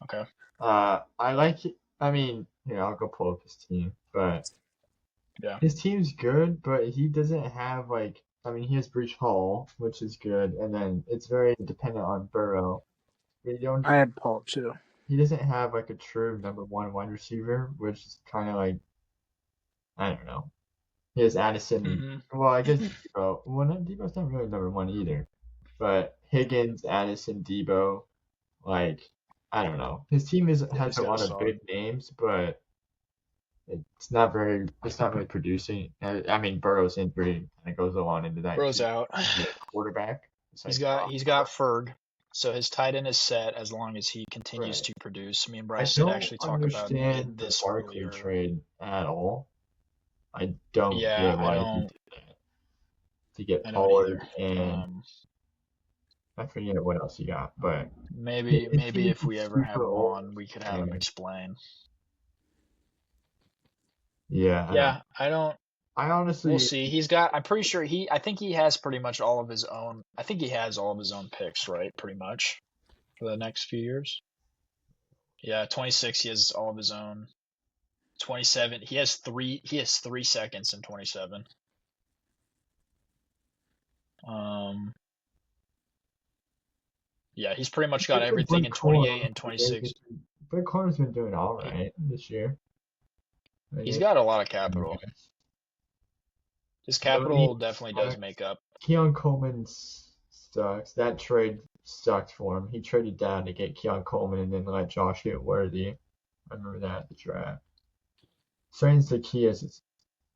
Okay. I like. I mean, here I'll go pull up his team, but Yeah. his team's good, but he doesn't have like. I mean, he has Breach Hall, which is good, and then it's very dependent on Burrow. But I had Paul too. he doesn't have like a true number 1 wide receiver, which is kind of like I don't know. He has Addison. Mm-hmm. Well, I guess Debo. Well, not, Debo's not really number 1 either, but Higgins, Addison, Debo, like I don't know. His team has Yeah, he's a got a lot of solid. big names, but it's not really producing. I mean, Burrow's injury kind of goes along into that Bro's too. out. The quarterback. It's He's like, got Ferg, so his tight end is set as long as he continues right. to produce. Me and I Bryce did don't actually talk about understand the this Barkley earlier. trade at all. I don't Yeah, get why he did that. To get I don't Pollard either. and I forget what else he got, but Maybe his team if we is ever have super him old. on, we could have him And explain. yeah, Yeah, I don't. I honestly We'll see. He's got. I'm pretty sure he. I think he has pretty much all of his own. I think he has all of his own picks, right? Pretty much for the next few years. Yeah, 26. He has all of his own. 27. He has three. He has 3 seconds in 27. Um. Yeah, he's pretty much got everything in 28 and 26. Blake Corum's been doing all right this year. He's got a lot of capital. His capital definitely does make up. Keon Coleman sucks. That trade sucked for him. He traded down to get Keon Coleman and then let Josh get Worthy. I remember that at the draft. Starting Zacchaeus is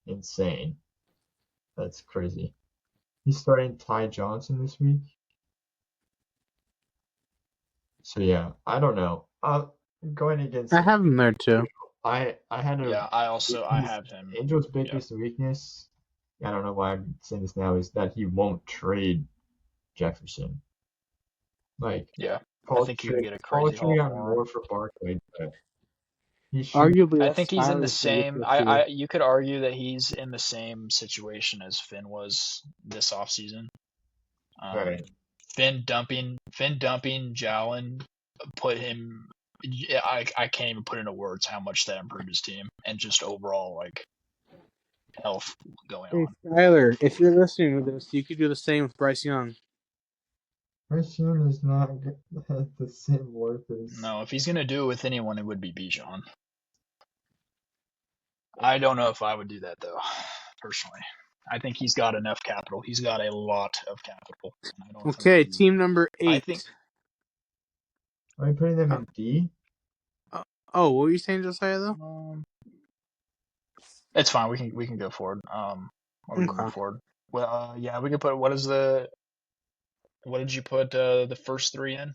insane. That's crazy. He's starting Ty Johnson this week. So yeah, I don't know. Going against. I have him there too. I had a. Yeah, I have him. Angel's biggest weakness. I don't know why I'm saying this now is that he won't trade Jefferson. Like Yeah, Paul I think you can get a crazy haul for him. more for Barkley, but he should. Arguably, I think he's in the Skyler's same. weakness too. You could argue that he's in the same situation as Finn was this offseason. Right. Finn dumping Jalen put him. I can't even put into words how much that improved his team and just overall like health going on. Skyler, if you're listening to this, you could do the same with Bryce Young. Bryce Young is not has the same worth as. No, if he's gonna do it with anyone, it would be Bijan. I don't know if I would do that though, personally. I think he's got enough capital. He's got a lot of capital. I don't Okay, think team number 8. I think. Are you putting them in D? Oh, what were you saying, Josiah? Though, it's fine. We can go forward. We can move forward. Well, yeah, we can put. What did you put the first 3 in?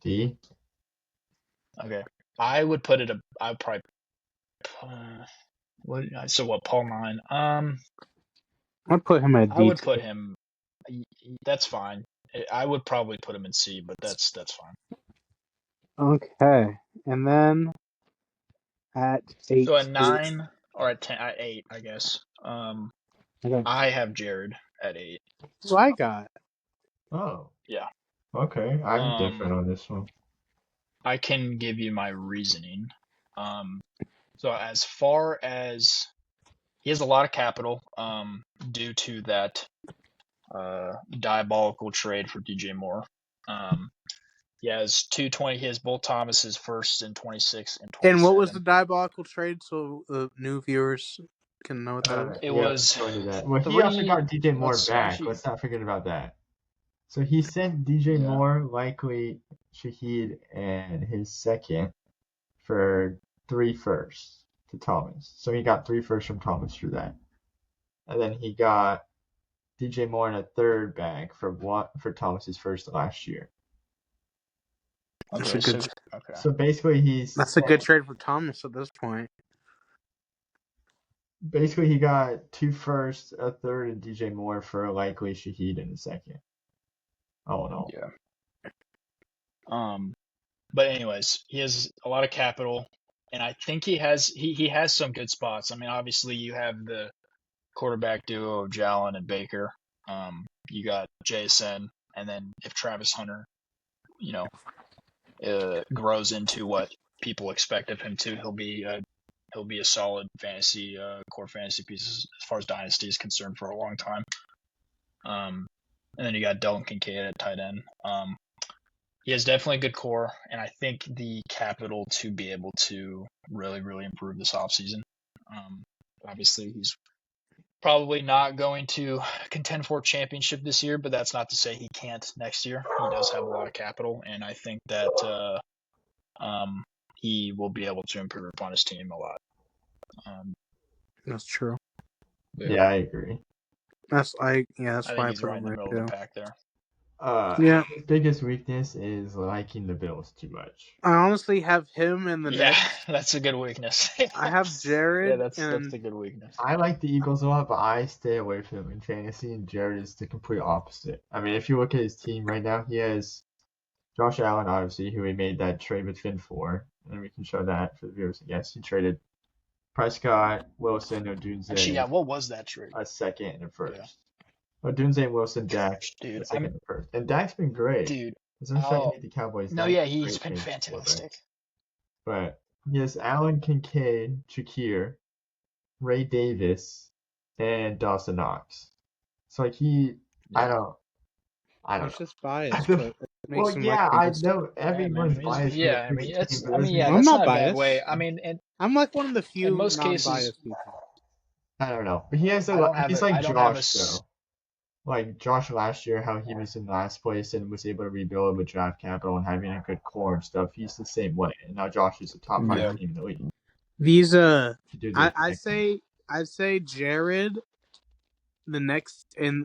D. Okay, I would put it. I would probably. So what? Paul 9. I'd put him at D. I would put him. That's fine. I would probably put him in C, but that's fine. Okay, and then at 8. So at 9 or at 10, at 8, I guess. Okay. I have Jared at 8. So I got. Oh. Yeah. Okay, I'm different on this one. I can give you my reasoning. So as far as he has a lot of capital, due to that diabolical trade for DJ Moore. He has 220. He has both Thomas's first in 26 and 27. And what was the diabolical trade? So the new viewers can know what that is. It was. Well, he also got DJ Moore back. Let's not forget about that. So he sent DJ Moore, likely Shaheed, and his second for 3 firsts to Thomas. So he got 3 firsts from Thomas for that. And then he got DJ Moore and a third back for Thomas's first last year. Okay, so basically that's a good trade for Thomas at this point. Basically, he got 2 firsts, a third, and DJ Moore for a likely Shaheed in the second. Oh no. Yeah. But anyways, he has a lot of capital, and I think he has some good spots. I mean, obviously you have the quarterback duo of Jalen and Baker. You got Jason, and then if Travis Hunter, you know, grows into what people expect of him to, he'll be a solid fantasy core fantasy piece as far as Dynasty is concerned for a long time. And then you got Dalton Kincaid at tight end. He has definitely a good core, and I think the capital to be able to really, really improve this offseason. Obviously, he's probably not going to contend for a championship this year, but that's not to say he can't next year. He does have a lot of capital, and I think that he will be able to improve upon his team a lot. That's true. Yeah, I agree. That's why I he's put right in the him middle of the pack there. His biggest weakness is liking the Bills too much. I honestly have him in the Knicks. That's a good weakness. I have Jared. Yeah, that's a good weakness. I like the Eagles a lot, but I stay away from him in fantasy, and Jared is the complete opposite. I mean, if you look at his team right now, he has Josh Allen, obviously, who he made that trade with Finn for, and we can show that for the viewers. Yes, he traded Prescott, Wilson, Odunze. Actually, yeah, what was that trade? A second and a first. Yeah. Odunze, Wilson, Dak, dude, a second and a first. And Dak's been great. Dude. The Cowboys. No, yeah, he's been fantastic. But he has Allen, Kincaid, Shakir, Ray Davis, and Dawson Knox. So like I don't It's just biased. Well, yeah, I know everyone's biased. Yeah, that's I'm not not a biased. bad way. I mean, I'm like one of the few in most non-biased cases, people. I don't know, but he has he's like Josh though. Like Josh last year, how he was in last place and was able to rebuild with draft capital and having a good core and stuff. He's the same way, and now Josh is a top 5 team in the league. These I'd say Jared. The next two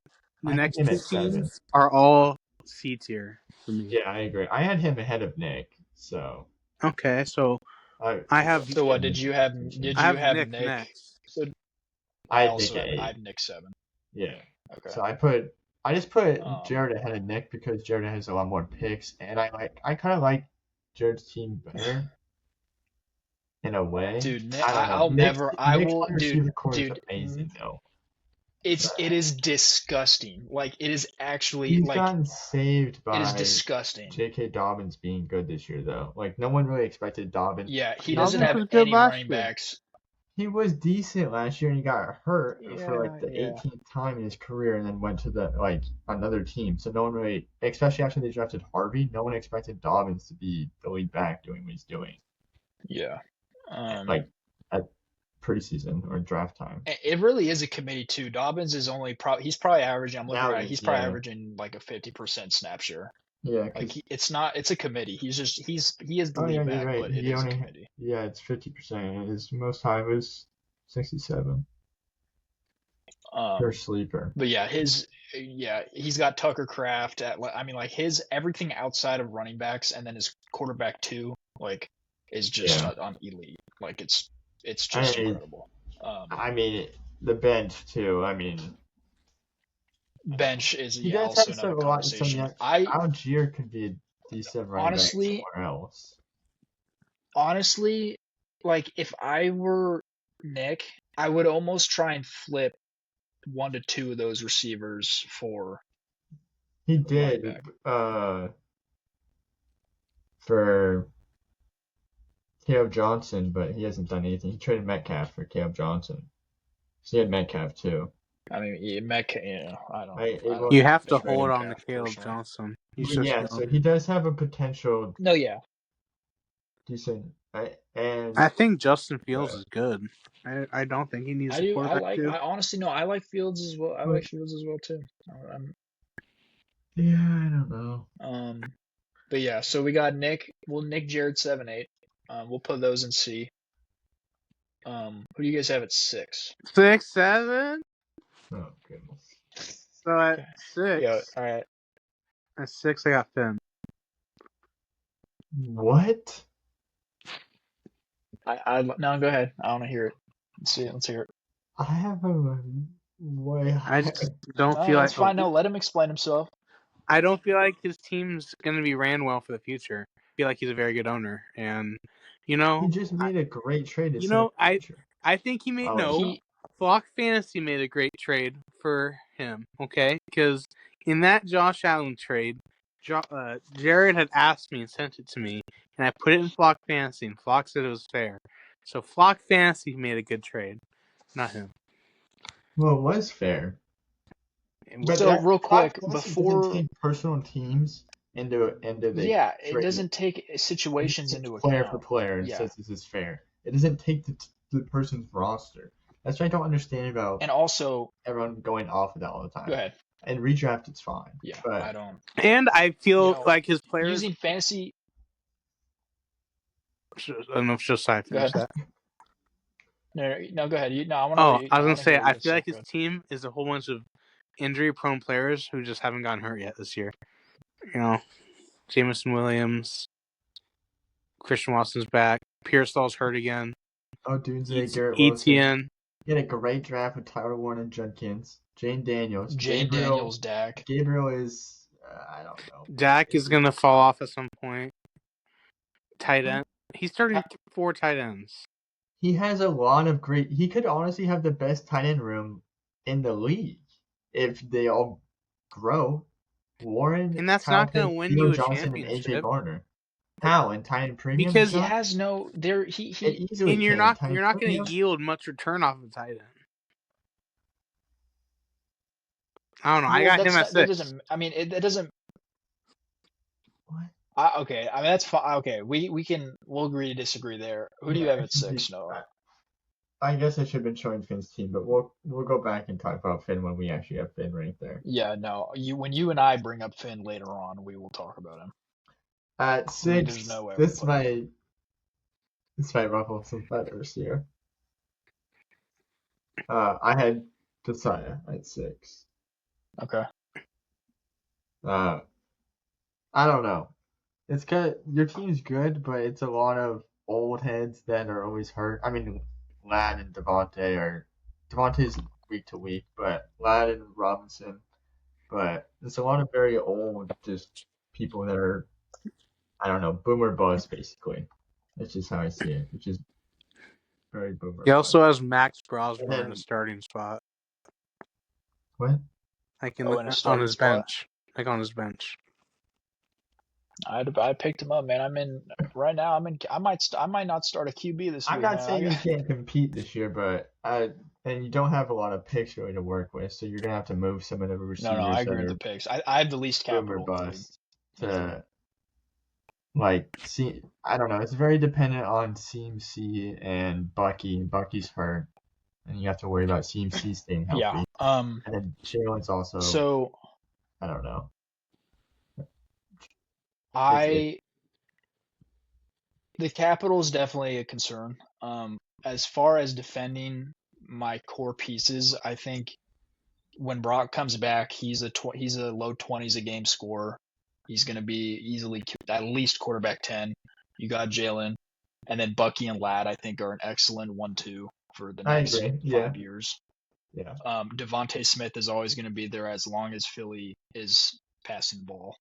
teams are all C tier for me. Yeah, I agree. I had him ahead of Nick, so. Okay, so I have. So what did you have? Did you have Nick next? So I have Nick 7. Yeah. Okay. So I just put Jared ahead of Nick because Jared has a lot more picks, and I kind of like Jared's team better in a way. Dude, Nick, Nick's amazing though. It is disgusting. Like it is actually he's gotten saved by. It is disgusting. J.K. Dobbins being good this year though. Like no one really expected Dobbins. Yeah, he doesn't have any running backs. He was decent last year and he got hurt for like the 18th time in his career and then went to another team. So no one really, especially after they drafted Harvey, no one expected Dobbins to be the lead back doing what he's doing. Yeah. Like at preseason or draft time. It really is a committee too. Dobbins is he's probably averaging. I'm looking at it. He's probably averaging like a 50% snap share. Yeah, like it's a committee. He is the lead back, right. But it is a committee. Yeah, it's 50%. His most high was 67. For sleeper. But yeah, he's got Tucker Kraft his everything outside of running backs and then his quarterback too, is just on elite. Like it's just incredible. The bench too. Bench is also another conversation. Algier could be a decent running back somewhere else. Honestly, if I were Nick, I would almost try and flip 1 to 2 of those receivers for. He did for Caleb Johnson, but he hasn't done anything. He traded Metcalf for Caleb Johnson. So he had Metcalf too. Metcalf, I don't. You have to hold on to Caleb Johnson. So he does have a potential. No, yeah. Decent. I think Justin Fields is good. I don't think he needs a quarterback too. I honestly no. I like Fields as well. I like Fields as well too. Yeah, I don't know. But yeah, so we got Nick. Well, Nick, Jared, 7, 8. We'll put those in C. Who do you guys have at 6? 6, 7. Oh goodness. So at 6. Yeah. All right. At 6, I got Finn. What? No, go ahead. I want to hear it. Let's hear it. I have a way. I just don't feel like. That's fine. No, let him explain himself. I don't feel like his team's going to be ran well for the future. I feel like he's a very good owner, and he just made a great trade. I think he made Flock Fantasy made a great trade for him. Okay, because in that Josh Allen trade, Jared had asked me and sent it to me, and I put it in Flock Fantasy, and Flock said it was fair. So Flock Fantasy made a good trade, not him. Well, it was fair. But so real quick, before doesn't take personal teams into the it doesn't take situations into account. Player for player and says this is fair. It doesn't take the person's roster. That's what I don't understand about. And also everyone going off of that all the time. Go ahead. And redraft, it's fine. Yeah, but I don't. And I feel like his players using fantasy. I don't know if Josiah finished that. No, go ahead. I want to. I was gonna say I feel like his team is a whole bunch of injury-prone players who just haven't gotten hurt yet this year. Jameson Williams, Christian Watson's back, Pearsall's hurt again. Oh, Doomsday, Garrett Wilson. He had a great draft with Tyler Warren and Judkins. Jane Daniels. Dak. Gabriel is, I don't know. Dak is going to fall off at some point. Tight end. He's starting 4 tight ends. He has a lot of he could honestly have the best tight end room in the league if they all grow. Warren, and that's not going to win you a Johnson championship. And AJ Barner. How in tight end premium? Because he has no there. He and you're not going to yield much return off of tight end. I don't know. I got him at 6. It doesn't. What? Okay. I mean, that's fine. Okay, we'll agree to disagree there. Who do you have at 6? Noah? I guess I should have been showing Finn's team, but we'll go back and talk about Finn when we actually have Finn right there. Yeah, no. When you and I bring up Finn later on, we will talk about him. At 6, this might ruffle some feathers here. I had Josiah at 6. Okay. I don't know. It's good. Your team's good, but it's a lot of old heads that are always hurt. I mean, Ladd and Devontae's week to week, but Ladd and Robinson. But it's a lot of very old, just people that are, I don't know, boomer bust basically. That's just how I see it, which is very boomer. He also has Max Brosmer in a starting spot. What? Like on his bench. Like on his bench. I picked him up, man. Right now. I might not start a QB this year. I'm not saying you can't compete this year, but and you don't have a lot of picks really to work with, so you're gonna have to move some of the receivers. No, I agree with the picks. I have the least capital. Bust to I don't know. It's very dependent on CMC and Bucky. And Bucky's hurt, and you have to worry about CMC staying healthy. Yeah. And then Jalen's also. So. I don't know. The capital is definitely a concern. As far as defending my core pieces, I think when Brock comes back, he's a low 20s a game scorer. He's going to be easily at least quarterback 10. You got Jalen, and then Bucky and Ladd, I think, are an excellent 1-2 for the next 5 years. Yeah. Devontae Smith is always going to be there as long as Philly is passing the ball.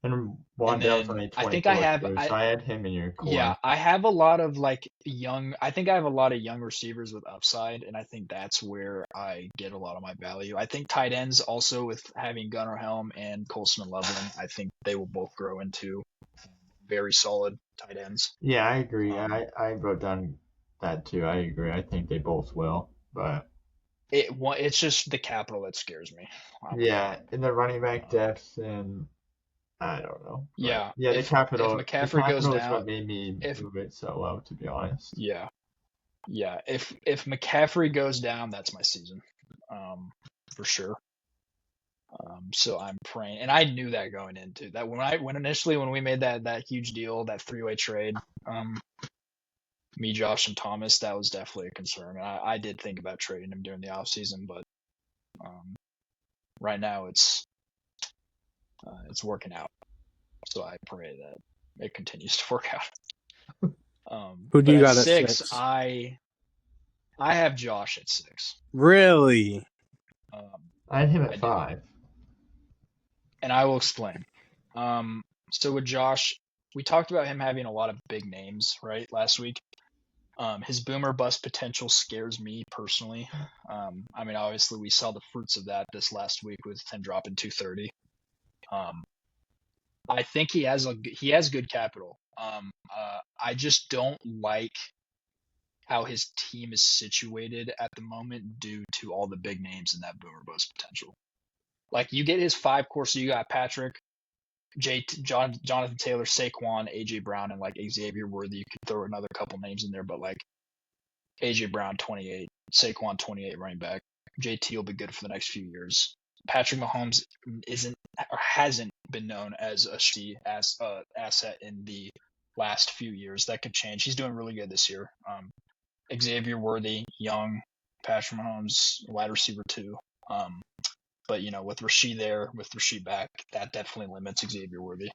And Wandell's only 24. I think I had him in your core. Yeah, I have a lot of young receivers with upside, and I think that's where I get a lot of my value. I think tight ends also, with having Gunnar Helm and Colson and Loveland, I think they will both grow into very solid tight ends. Yeah, I agree. I wrote down that too. I agree. I think they both will, but it's just the capital that scares me. Yeah, in the running back depth and. I don't know. Yeah. Yeah, the capital. If McCaffrey goes down, is what made me move it so low, to be honest. Yeah. Yeah. If McCaffrey goes down, that's my season. For sure. So I'm praying, and I knew that going into that when we made that huge deal, that 3-way trade, me, Josh, and Thomas, that was definitely a concern. And I did think about trading him during the off season, but right now it's working out. So I pray that it continues to work out. Who do you got at 6? I have Josh at 6. Really? I had him at 5. and I will explain. So with Josh, we talked about him having a lot of big names, right, last week. His boomer bust potential scares me personally. I mean, obviously we saw the fruits of that this last week with him dropping 230. I think he has good capital. I just don't like how his team is situated at the moment due to all the big names in that boomer bust potential. Like you get his 5 core, so you got Patrick, Jonathan Taylor, Saquon, AJ Brown, and like Xavier Worthy. You could throw another couple names in there, but like AJ Brown 28, Saquon 28 running back. JT will be good for the next few years. Patrick Mahomes hasn't been known as a asset in the last few years. That could change. He's doing really good this year. Xavier Worthy, young, Patrick Mahomes, wide receiver 2. But with Rasheed there, with Rasheed back, that definitely limits Xavier Worthy.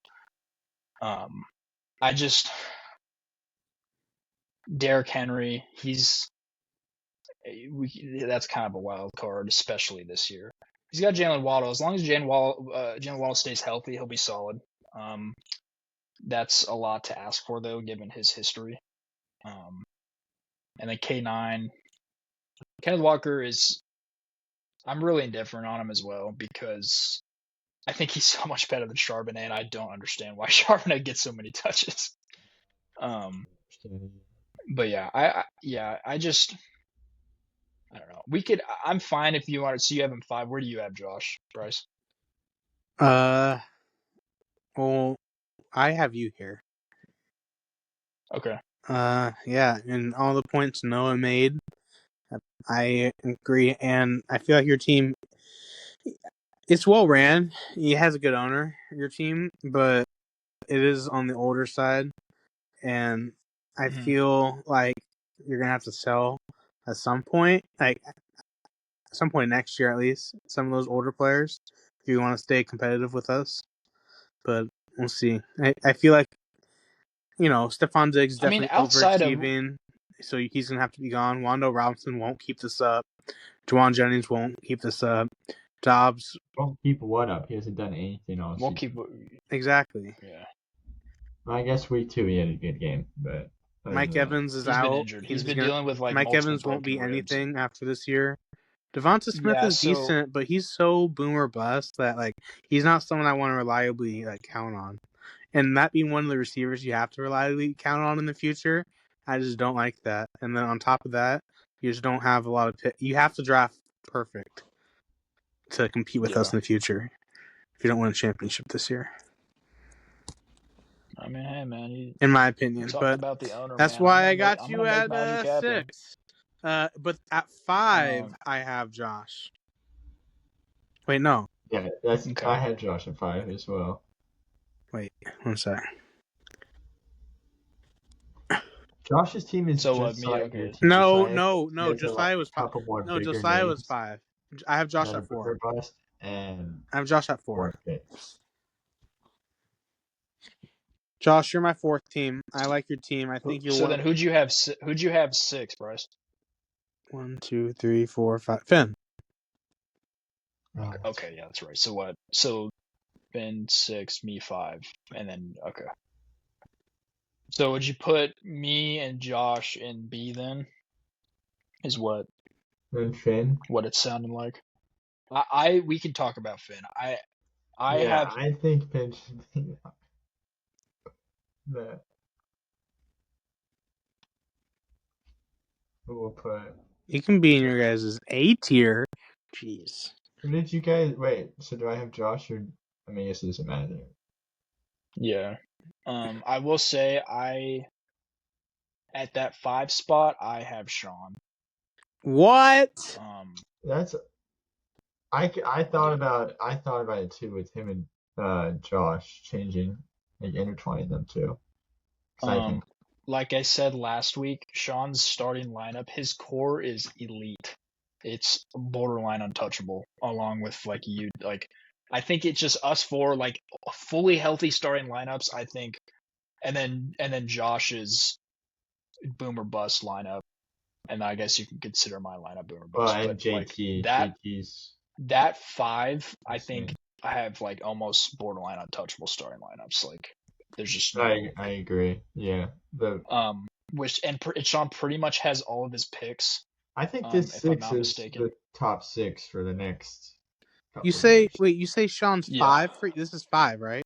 Derrick Henry, that's kind of a wild card, especially this year. He's got Jalen Waddle. As long as Jalen Waddle stays healthy, he'll be solid. That's a lot to ask for, though, given his history. And then K9, Kenneth Walker I'm really indifferent on him as well because I think he's so much better than Charbonnet, and I don't understand why Charbonnet gets so many touches. But yeah, I don't know. I'm fine if you want to. So you have him 5. Where do you have Josh, Bryce? Well, I have you here. Okay. Yeah, and all the points Noah made, I agree, and I feel like your team, it's well ran. He has a good owner, your team, but it is on the older side, and I feel like you're gonna have to sell at some point, like at some point next year at least, some of those older players if you want to stay competitive with us. But we'll see. I feel like Stephon Diggs is definitely overachieving, so he's gonna have to be gone. Wando Robinson won't keep this up. Juwan Jennings won't keep this up. Dobbs won't keep what up? He hasn't done anything all Won't season. keep exactly. Yeah. I guess week 2 he had a good game, but Mike Evans is he's out. Been injured. He's been dealing with like Mike Evans won't be anything after this year. Devonta Smith is decent, but he's so boomer bust that like he's not someone I want to reliably like count on. And that being one of the receivers you have to reliably count on in the future, I just don't like that. And then on top of that, you just don't have a lot of you have to draft perfect to compete with us in the future if you don't win a championship this year. I mean, hey man, in my opinion, but about the owner, that's man. why I got you at 6. But at 5, I have Josh. Wait, no. Yeah, I had Josh at 5 as well. Wait, one sec. Josh's team is so just like okay. No. Josiah was 5. No, Josiah was 5. I have Josh at 4. And I have Josh at 4. Josh, you're my 4th team. I like your team. I think you're. So then, who'd you have 6, Bryce? 1, 2, 3, 4, 5. Finn. Okay, yeah, that's right. So what? So Finn 6, me 5, and then okay. So would you put me and Josh in B then? Is what? And Finn. What it's sounding like. We can talk about Finn. I think Finn should be that. We'll put. He can be in your guys' A tier. Jeez. Who did you guys wait? So do I have Josh or? I mean, I guess it doesn't matter. Yeah. I will say at that 5 spot I have Sean. What? That's. I thought about it too with him and Josh changing, like intertwining them too. Like I said last week, Sean's starting lineup, his core is elite. It's borderline untouchable, along with I think it's just us 4 like fully healthy starting lineups. I think, and then Josh's boomer bust lineup, and I guess you can consider my lineup boomer bust. And but JT, that 5, I think I have like almost borderline untouchable starting lineups. Like there's just no. I agree. Yeah. Sean pretty much has all of his picks. I think this if I'm 6 not is mistaken. the top 6 for the next couple You of say years. wait, you say Sean's 5 for this is 5, right?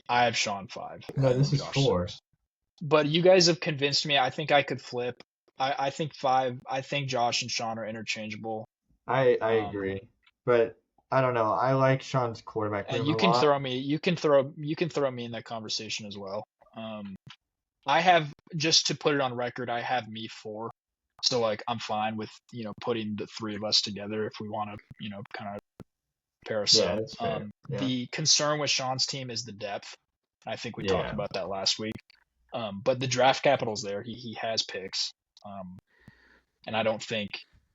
I have Sean 5. No, this is 4. 6. But you guys have convinced me. I think I could flip. I think 5. I think Josh and Sean are interchangeable. I agree, but I don't know. I like Sean's quarterback room You a can lot. throw me. You can throw me in that conversation as well. I have, just to put it on record, I have me 4. So like I'm fine with putting the 3 of us together if we want to kind of pair us up. That's fair. The concern with Sean's team is the depth. I think we talked about that last week. But the draft capital's there. He has picks. And I don't think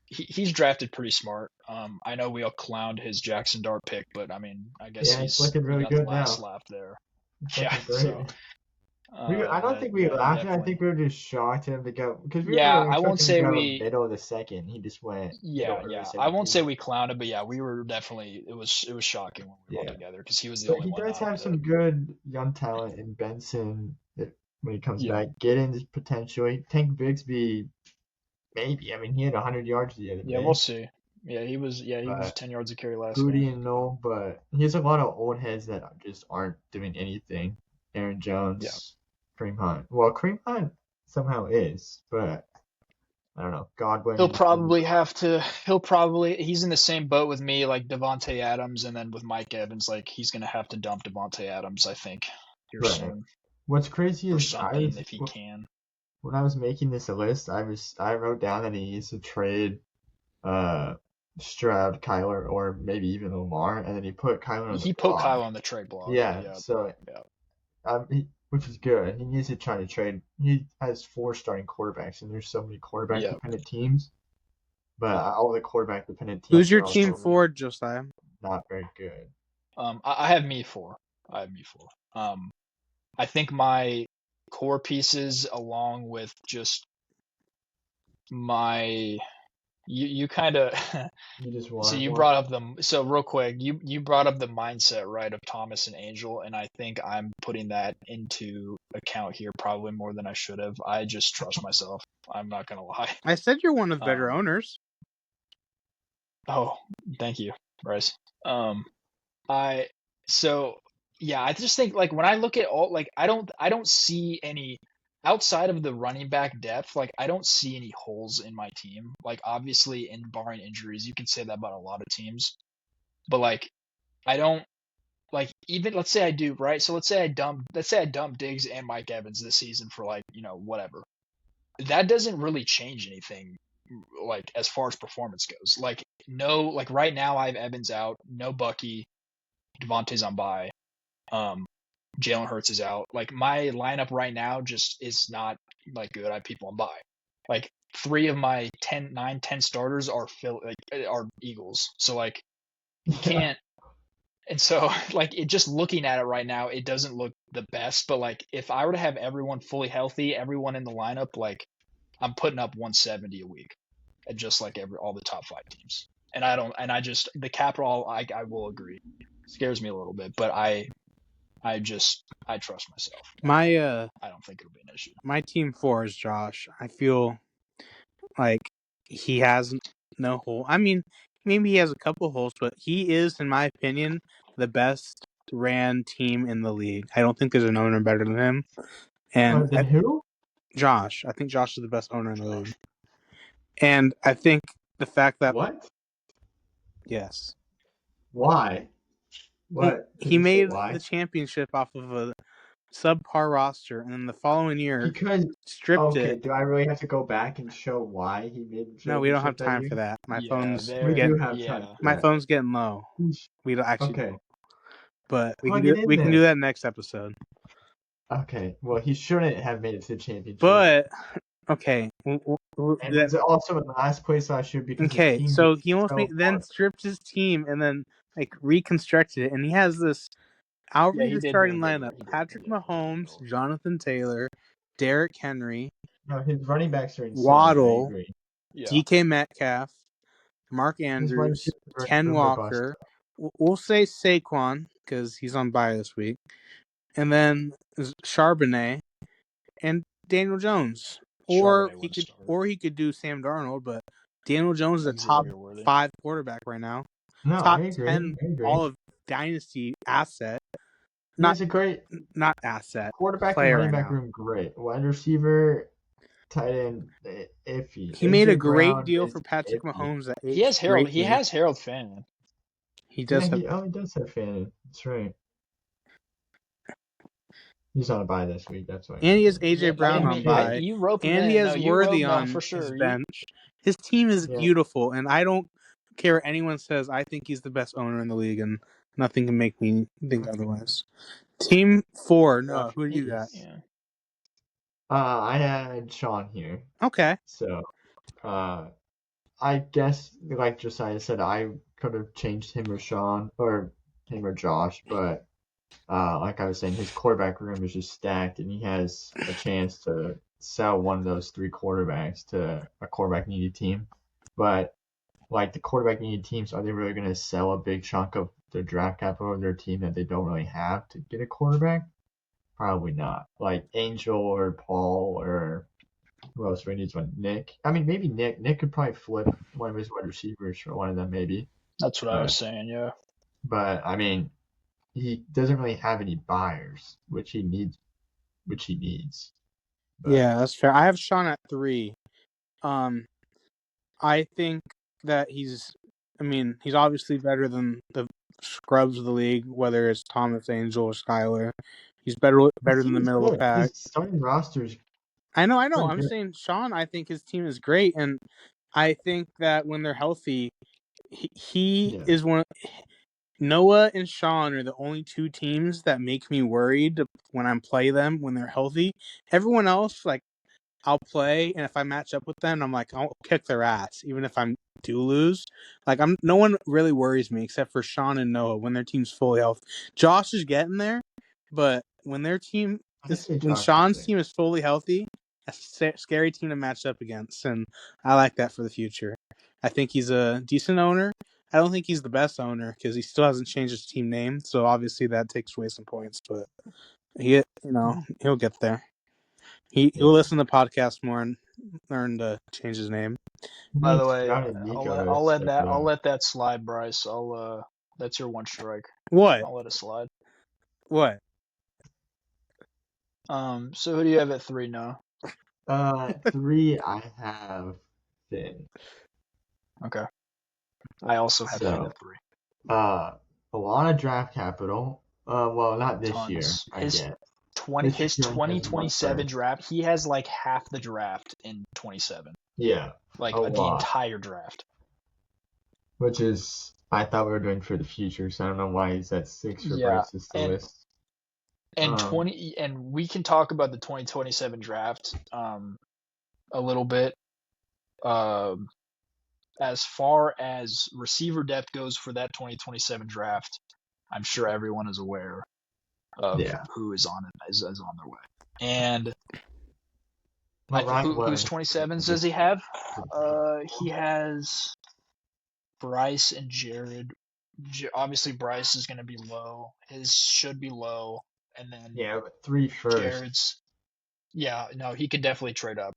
he's drafted pretty smart. I know we all clowned his Jackson Dart pick, but I mean, I guess he's looking really good the last now. laugh there. Yeah, so I don't think we laughed. I think we were just shocked him to go because I won't say we middle of the second. He just went I won't say we clowned him, but yeah, we were definitely it was shocking when we were all together because he was the only one. He does have some good young talent in Benson when he comes back. Giddens potentially. Tank Bigsby, maybe. I mean, he had 100 yards the other day. Yeah, we'll see. Yeah, he was 10 yards a carry last Booty game. and Noel, but he has a lot of old heads that just aren't doing anything. Aaron Jones, Kareem Hunt. Well, Kareem Hunt somehow is, but I don't know. Godwin. He's in the same boat with me, like Devontae Adams, and then with Mike Evans, like he's gonna have to dump Devontae Adams, I think, here soon. What's crazy is if he can. When I was making this list, I wrote down that he needs to trade Stroud, Kyler, or maybe even Lamar, and then he put Kyler on the block. Kyler on the trade block. Which is good. He needs to try to trade. He has 4 starting quarterbacks, and there's so many quarterback-dependent teams. But all the quarterback-dependent teams. Who's your team 4, Josiah? Not very good. I have me 4. I think my core pieces, along with just my you kind of brought up real quick, you brought up the mindset, right, of Thomas and Angel, and I think I'm putting that into account here probably more than I should have. I just trust myself. I'm not gonna lie. I said you're one of the better owners. Oh, thank you, Bryce. I just think, like, when I look at all, like, I don't see any outside of the running back depth. Like, I don't see any holes in my team. Like, obviously, barring injuries, you can say that about a lot of teams. But like, I don't, like, even let's say I do, right? So let's say I dump Diggs and Mike Evans this season for, like, whatever. That doesn't really change anything, like, as far as performance goes. Like, no, like, right now I have Evans out, no Bucky, Devontae's on bye. Jalen Hurts is out. Like, my lineup right now just is not, like, good. I have people on bye. Like, 3 of my 10 starters are Eagles. So, like, you can't. And so, like, just looking at it right now, it doesn't look the best. But, like, if I were to have everyone fully healthy, everyone in the lineup, like, I'm putting up 170 a week, at just like all the top 5 teams. And the capital, I will agree, scares me a little bit, but I trust myself. I don't think it'll be an issue. My team 4 is Josh. I feel like he has no hole. I mean, maybe he has a couple holes, but he is, in my opinion, the best ran team in the league. I don't think there's an owner better than him. And who? Josh. I think Josh is the best owner in the league. And I think the fact that yes. Why? What? He made the championship off of a subpar roster, and then the following year stripped it. Do I really have to go back and show why he made the championship? No, we don't have time for that. My phone's getting low. We don't actually. Okay. But we can do that next episode. Okay. Well, he shouldn't have made it to the championship. But okay. And was also in the last place last year because so he almost then stripped his team and then like reconstructed it, and he has this outrageous starting lineup: Patrick Mahomes, Jonathan Taylor, Derrick Henry. No, his running backs are insane. Waddle, DK Metcalf, Mark Andrews, Ken Walker, we'll say Saquon because he's on bye this week, and then Charbonnet and Daniel Jones, or he could do Sam Darnold, but Daniel Jones is a top 5 quarterback right now. No, top I agree. 10 all of Dynasty asset. Not a great quarterback and running back room. Great wide receiver, tight end iffy. He made a great deal for Patrick Mahomes at age. He has Harold Fannin. He does. He does have Fannin. That's right. He's on a bye this week. That's why. And he has AJ Brown on bye. You rope him and in. He has Worthy on for sure. his bench. His team is beautiful, and I don't care what anyone says. I think he's the best owner in the league, and nothing can make me think otherwise. Team 4. No, who do you got? Yeah. I had Sean here. Okay. So, I guess, like Josiah said, I could have changed him or Sean, or him or Josh, but like I was saying, his quarterback room is just stacked, and he has a chance to sell one of those 3 quarterbacks to a quarterback needed team. But like the quarterback needed teams, are they really going to sell a big chunk of their draft capital of their team that they don't really have to get a quarterback? Probably not. Like Angel or Paul or who else really needs one? Nick. I mean, maybe Nick. Nick could probably flip one of his wide receivers for one of them, maybe. That's what I was saying, yeah. But I mean, he doesn't really have any buyers, which he needs. But, yeah, that's fair. I have Sean at 3. I think that he's obviously better than the scrubs of the league, whether it's Thomas, Angel, or Skyler. He's better than the middle of the pack. His starting roster's I know. I'm saying Sean, I think his team is great, and I think that when they're healthy, he is one. Noah and Sean are the only 2 teams that make me worried when I play them when they're healthy. Everyone else, like, I'll play, and if I match up with them, I'm like, I'll kick their ass, even if I do lose. Like, no one really worries me except for Sean and Noah when their team's fully healthy. Josh is getting there, but when when Sean's team is fully healthy, that's a scary team to match up against, and I like that for the future. I think he's a decent owner. I don't think he's the best owner because he still hasn't changed his team name, so obviously that takes away some points. But he'll get there. He'll listen to the podcast more and learn to change his name. By the way, I'll let that slide, Bryce. That's your one strike. What? I'll let it slide. What? So who do you have at 3 now? 3 I have Finn. Okay. I also have Finn at 3. A lot of draft capital. Well, not this year. His 2027 draft. He has like half the draft in 27. Yeah. Like the entire draft. Which is, I thought we were doing for the future, so I don't know why he's at 6 for Bryce's list. And we can talk about the 2027 draft a little bit. As far as receiver depth goes for that 2027 draft, I'm sure everyone is aware of who is on it, is on their way. And whose 27s does he have? He has Bryce and Jared. Obviously, Bryce is going to be low. His should be low. And then 3 first. Jared's. Yeah, no, he could definitely trade up.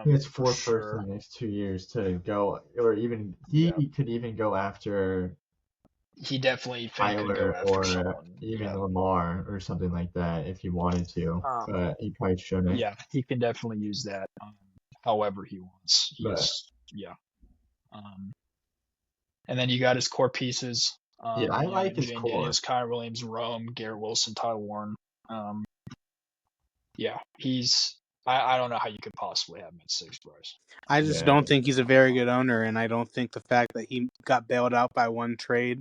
He has 4 first in the next 2 years to go, or even he could even go after. He definitely Tyler or even Lamar or something like that if he wanted to, but he probably shouldn't. Yeah, he can definitely use that however he wants. And then you got his core pieces. I like his core. Daniels, Kyrie Williams, Rome, Garrett Wilson, Tyler Warren. I don't know how you could possibly have him at 6, Bryce. I just don't think he's a very good owner, and I don't think the fact that he got bailed out by one trade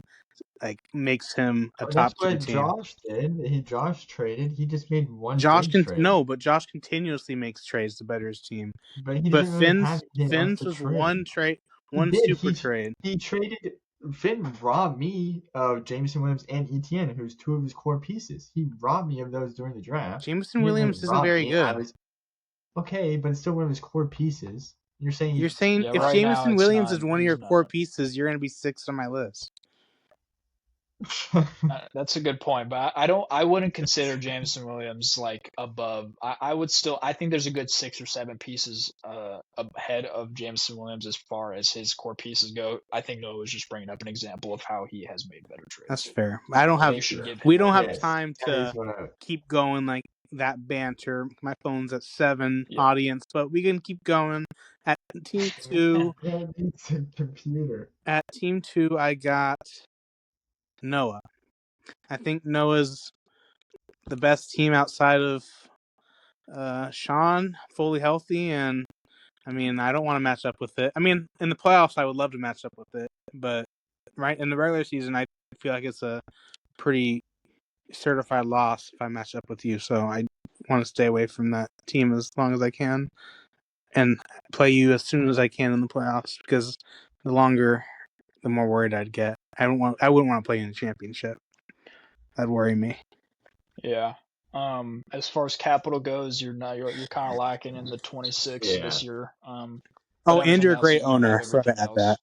makes him a top 2 team. That's what Josh did. Josh traded. He just made one trade. But Josh continuously makes trades to better his team. But Finn's was one trade, super trade. He traded. Finn robbed me of Jameson Williams and Etienne, who's 2 of his core pieces. He robbed me of those during the draft. Jameson Williams isn't very good. Okay, but it's still one of his core pieces. You're saying if Jameson Williams is one of your core pieces, you're going to be 6th on my list. That's a good point, but I wouldn't consider Jameson Williams like above. I would still. I think there's a good 6 or 7 pieces ahead of Jameson Williams as far as his core pieces go. I think Noah was just bringing up an example of how he has made better That's trades. fair. You should give him We more don't have credit. time to keep going like that banter. My phone's at 7 audience, but we can keep going. At team 2, it's a computer. At team 2, I got Noah. I think Noah's the best team outside of Sean, fully healthy, and I mean, I don't want to match up with it. I mean, in the playoffs, I would love to match up with it, but right in the regular season, I feel like it's a pretty certified loss if I match up with you. So I want to stay away from that team as long as I can, and play you as soon as I can in the playoffs. Because the longer, the more worried I'd get. I wouldn't want to play in a championship. That'd worry me. Yeah. As far as capital goes, you're kind of lacking in the 26 this year. And you're a great owner. So to add that.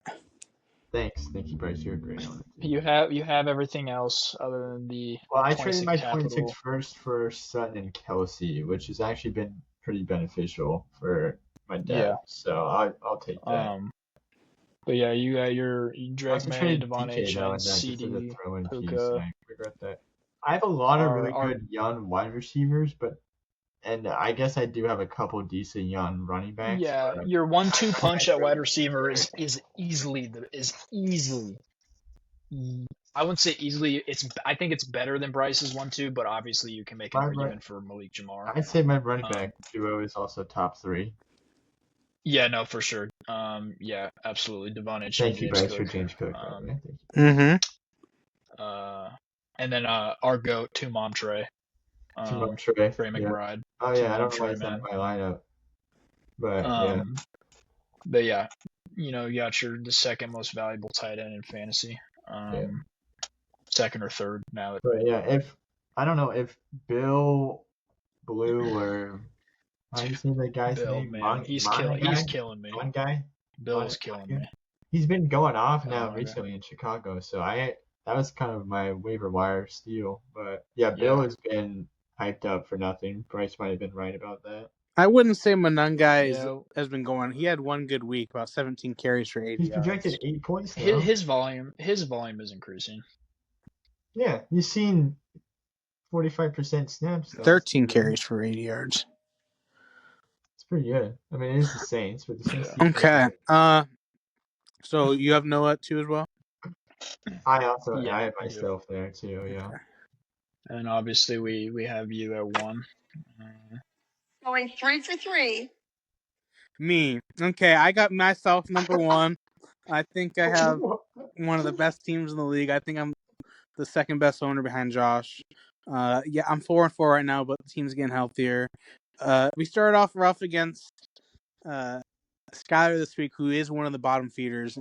Thanks, thank you, Bryce. You're a great owner. You have everything else other than the. Well, I traded my 26 first for Sutton and Kelsey, which has actually been pretty beneficial for my dad. Yeah. So I'll take that. But yeah, you got you Drake May, Devon H, and CD, Puka. I regret that. I have a lot of really good young wide receivers, and I guess I do have a couple decent young running backs. Yeah, your 1-2 punch at wide receiver is easily. I wouldn't say easily. I think it's better than Bryce's 1-2, but obviously you can make an argument for Malik Jamar. I'd say my running back duo is also top 3. Yeah, no, for sure. Yeah, absolutely. Devon H. Thank you, Bryce, for James Cook. And then our goat, Two Mom Trey. Trey McBride. Oh yeah, I don't know why it's not in my lineup. But yeah. But yeah, you got the second most valuable tight end in fantasy. Second or third now. But yeah, if Bill Blue or how do you say that guy's name? Man, he's killing me. One guy. Bill is killing me. He's been going off now recently in Chicago, so that was kind of my waiver wire steal. But yeah, Bill has been hyped up for nothing. Bryce might have been right about that. I wouldn't say Manungai has been going. He had one good week, about 17 carries for 80 He's projected 8 points now. His volume is increasing. Yeah, you've seen 45% snaps. 13 carries for 80 yards. It's pretty good. I mean, it is the Saints, but the Saints. Okay. So you have Noah too as well? I have myself there too. Yeah. Okay. And obviously we have you at 1. Going 3 for 3. Me. Okay, I got myself number 1. I think I have one of the best teams in the league. I think I'm the second best owner behind Josh. Yeah, I'm 4-4 right now, but the team's getting healthier. We started off rough against Skyler this week, who is one of the bottom feeders,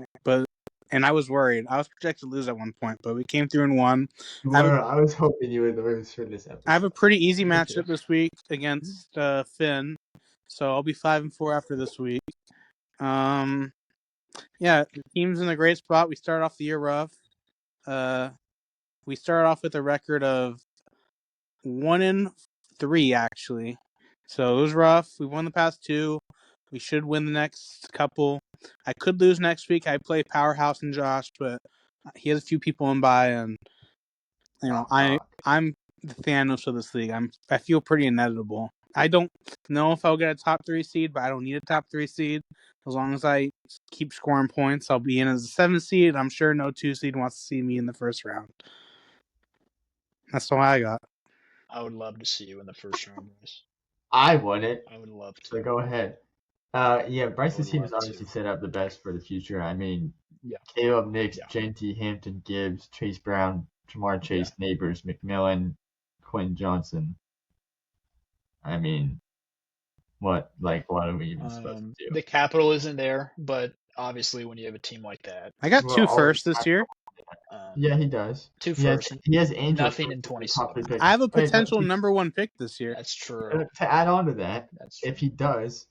and I was worried. I was projected to lose at one point, but we came through and won. I was hoping you would lose for this episode. I have a pretty easy matchup this week against Finn, so I'll be 5-4 after this week. Yeah, the team's in a great spot. We started off the year rough. We started off with a record of 1-3 actually, so it was rough. We won the past 2. We should win the next couple. I could lose next week. I play Powerhouse and Josh, but he has a few people in by, and I'm the Thanos of this league. I feel pretty inevitable. I don't know if I'll get a top 3 seed, but I don't need a top 3 seed. As long as I keep scoring points, I'll be in as a 7 seed. I'm sure no 2 seed wants to see me in the first round. That's all I got. I would love to see you in the first round, Bryce. I wouldn't. I would love to. So go ahead. Yeah, Bryce's team is obviously set up the best for the future. I mean, Caleb, Nix, Genty, Hampton, Gibbs, Chase Brown, Jamar Chase, Neighbors, McMillan, Quentin Johnson. I mean, what are we even supposed to do? The capital isn't there, but obviously when you have a team like that. I got 2 firsts this year. Yeah, he does. 2 firsts. He has Angel. Nothing in 27. I have a potential number 1 pick this year. That's true. To add on to that, if he does,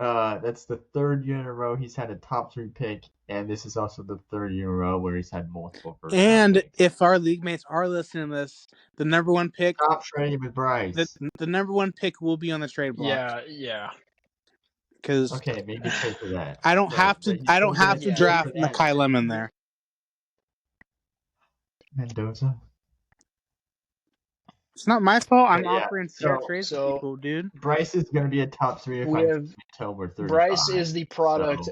That's the third year in a row he's had a top 3 pick, and this is also the third year in a row where he's had multiple first round And picks. if our league mates are listening to this, the number one pick, Stop trading with Bryce. the number one pick will be on the trade block. Yeah. Because okay, maybe trade for that. I don't have to. I don't have to draft Makai Lemon there. Mendoza. It's not my fault. I'm offering fair trades to people, dude. Bryce is going to be a top 3 until we're 35. Bryce is the product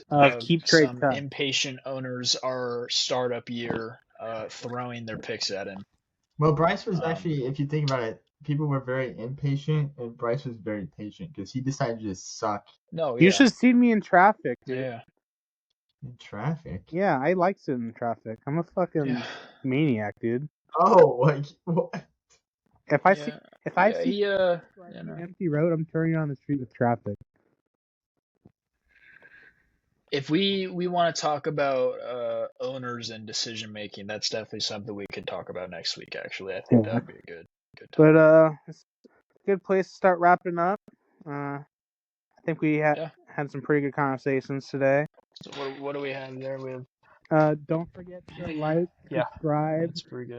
of keep trade some tough. impatient owners our startup year throwing their picks at him. Well, Bryce was actually, if you think about it, people were very impatient, and Bryce was very patient because he decided to just suck. No, You should see me in traffic, dude. Yeah. In traffic? Yeah, I like sitting in traffic. I'm a fucking maniac, dude. Oh, like what? If I see an empty road, I'm turning on the street with traffic. If we want to talk about owners and decision making, that's definitely something we could talk about next week. Actually, I think that'd be a good topic. But it's a good place to start wrapping up. I think we had some pretty good conversations today. So what do we have there? We have. Don't forget to like, subscribe,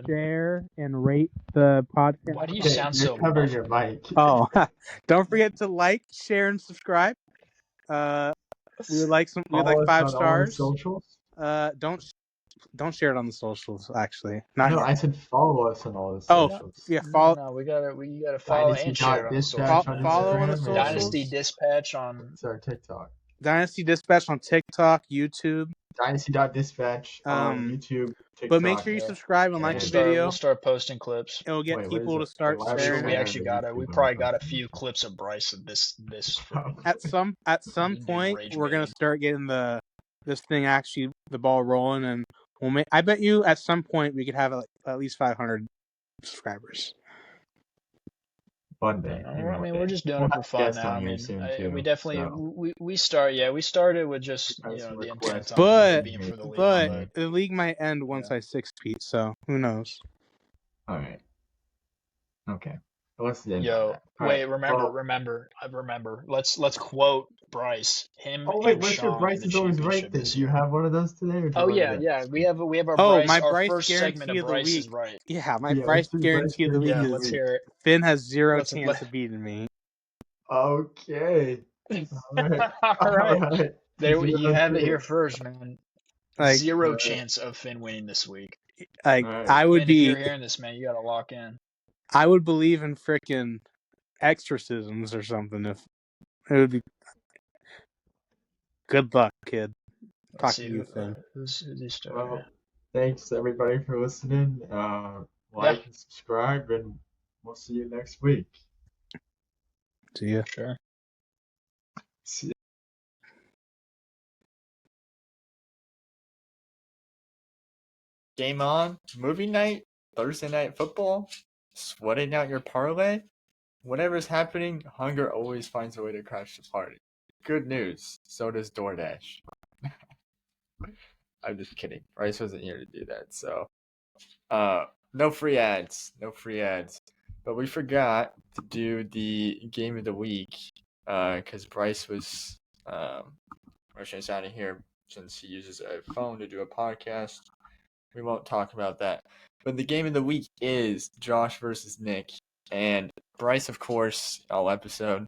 share, and rate the podcast. Why do you sound so covering your mic? Oh, don't forget to like, share, and subscribe. We would like 5 stars. Don't share it on the socials. Actually, I said follow us on all the socials. Oh, yeah, follow. No, we gotta follow and share on the socials. Follow on the socials. Dynasty Dispatch on. It's our TikTok. Dynasty Dispatch on TikTok, YouTube. Dynasty.dispatch on YouTube, TikTok. But make sure you subscribe and like the video. We'll start posting clips. It'll get people to start sharing. We actually got it. We probably got a few clips of Bryce of this. At some point, we're gonna start getting this thing actually the ball rolling, and we'll make. I bet you at some point we could have at least 500 subscribers. One day. I mean, we're just doing it for fun now. I mean, we definitely we started with just the intent on being for the league. But the league might end once I 6-peat, so who knows? All right. Okay. Remember. Let's quote Bryce. What's your Bryce is always right thing? Do you have one of those today? Or We have our Bryce. My our Bryce first segment guarantee of Bryce is right. Yeah, my Bryce guarantee of the week is let's hear it. Finn has zero chance of beating me. Okay. All right. There you have it here first, man. Zero chance of Finn winning this week. I would be. If you're hearing this, man, you gotta lock in. I would believe in frickin' exorcisms or something if it would be. Good luck, kid. Talk to you, Finn. Well, thanks everybody for listening. Like and subscribe, and we'll see you next week. See ya. Sure. See ya. Game on, movie night, Thursday night football, sweating out your parlay. Whatever's happening, hunger always finds a way to crash the party. Good news, so does DoorDash. I'm just kidding. Bryce wasn't here to do that, so no free ads. But we forgot to do the game of the week because Bryce was rushing us out of here since he uses a phone to do a podcast. We won't talk about that. But the game of the week is Josh versus Nick. And Bryce, of course, all episode.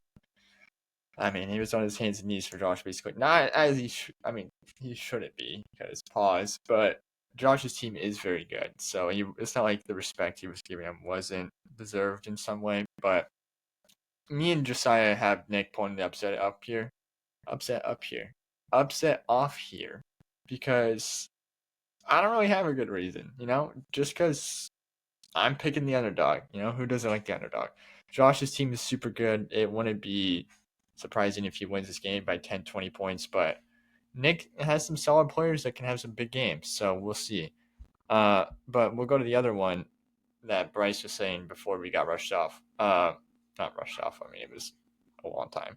I mean, he was on his hands and knees for Josh, basically. Not as he he shouldn't be, because pause. But Josh's team is very good. So it's not like the respect he was giving him wasn't deserved in some way. But me and Josiah have Nick pulling the upset off here. Because I don't really have a good reason, just because I'm picking the underdog. Who doesn't like the underdog? Josh's team is super good. It wouldn't be surprising if he wins this game by 10, 20 points, but Nick has some solid players that can have some big games, so we'll see. But we'll go to the other one that Bryce was saying before we got rushed off. Not rushed off, it was a long time.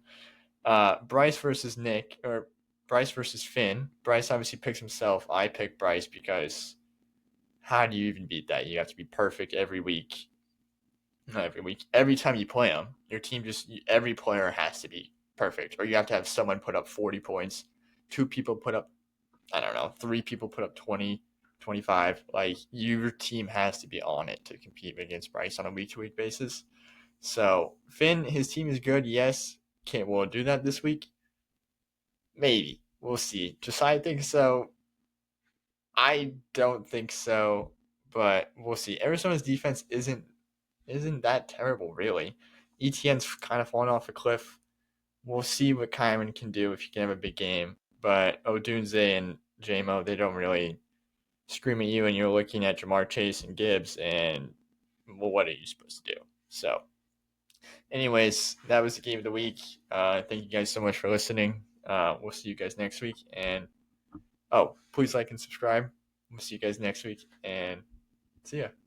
Bryce versus Nick, or Bryce versus Finn. Bryce obviously picks himself. I pick Bryce because how do you even beat that? You have to be perfect every week. Not every week. Every time you play them, your team every player has to be perfect, or you have to have someone put up 40 points, 2 people put up, I don't know, 3 people put up 20, 25. Like, your team has to be on it to compete against Bryce on a week-to-week basis. So Finn, his team is good. Yes, will do that this week? Maybe. We'll see. Josiah thinks so. I don't think so, but we'll see. Arizona's defense isn't that terrible, really. ETN's kind of fallen off a cliff. We'll see what Kyman can do if he can have a big game. But Odunze and JMO, they don't really scream at you, and you're looking at Jamar Chase and Gibbs, and well, what are you supposed to do? So, anyways, that was the game of the week. Thank you guys so much for listening. We'll see you guys next week. And please like and subscribe. We'll see you guys next week, and see ya.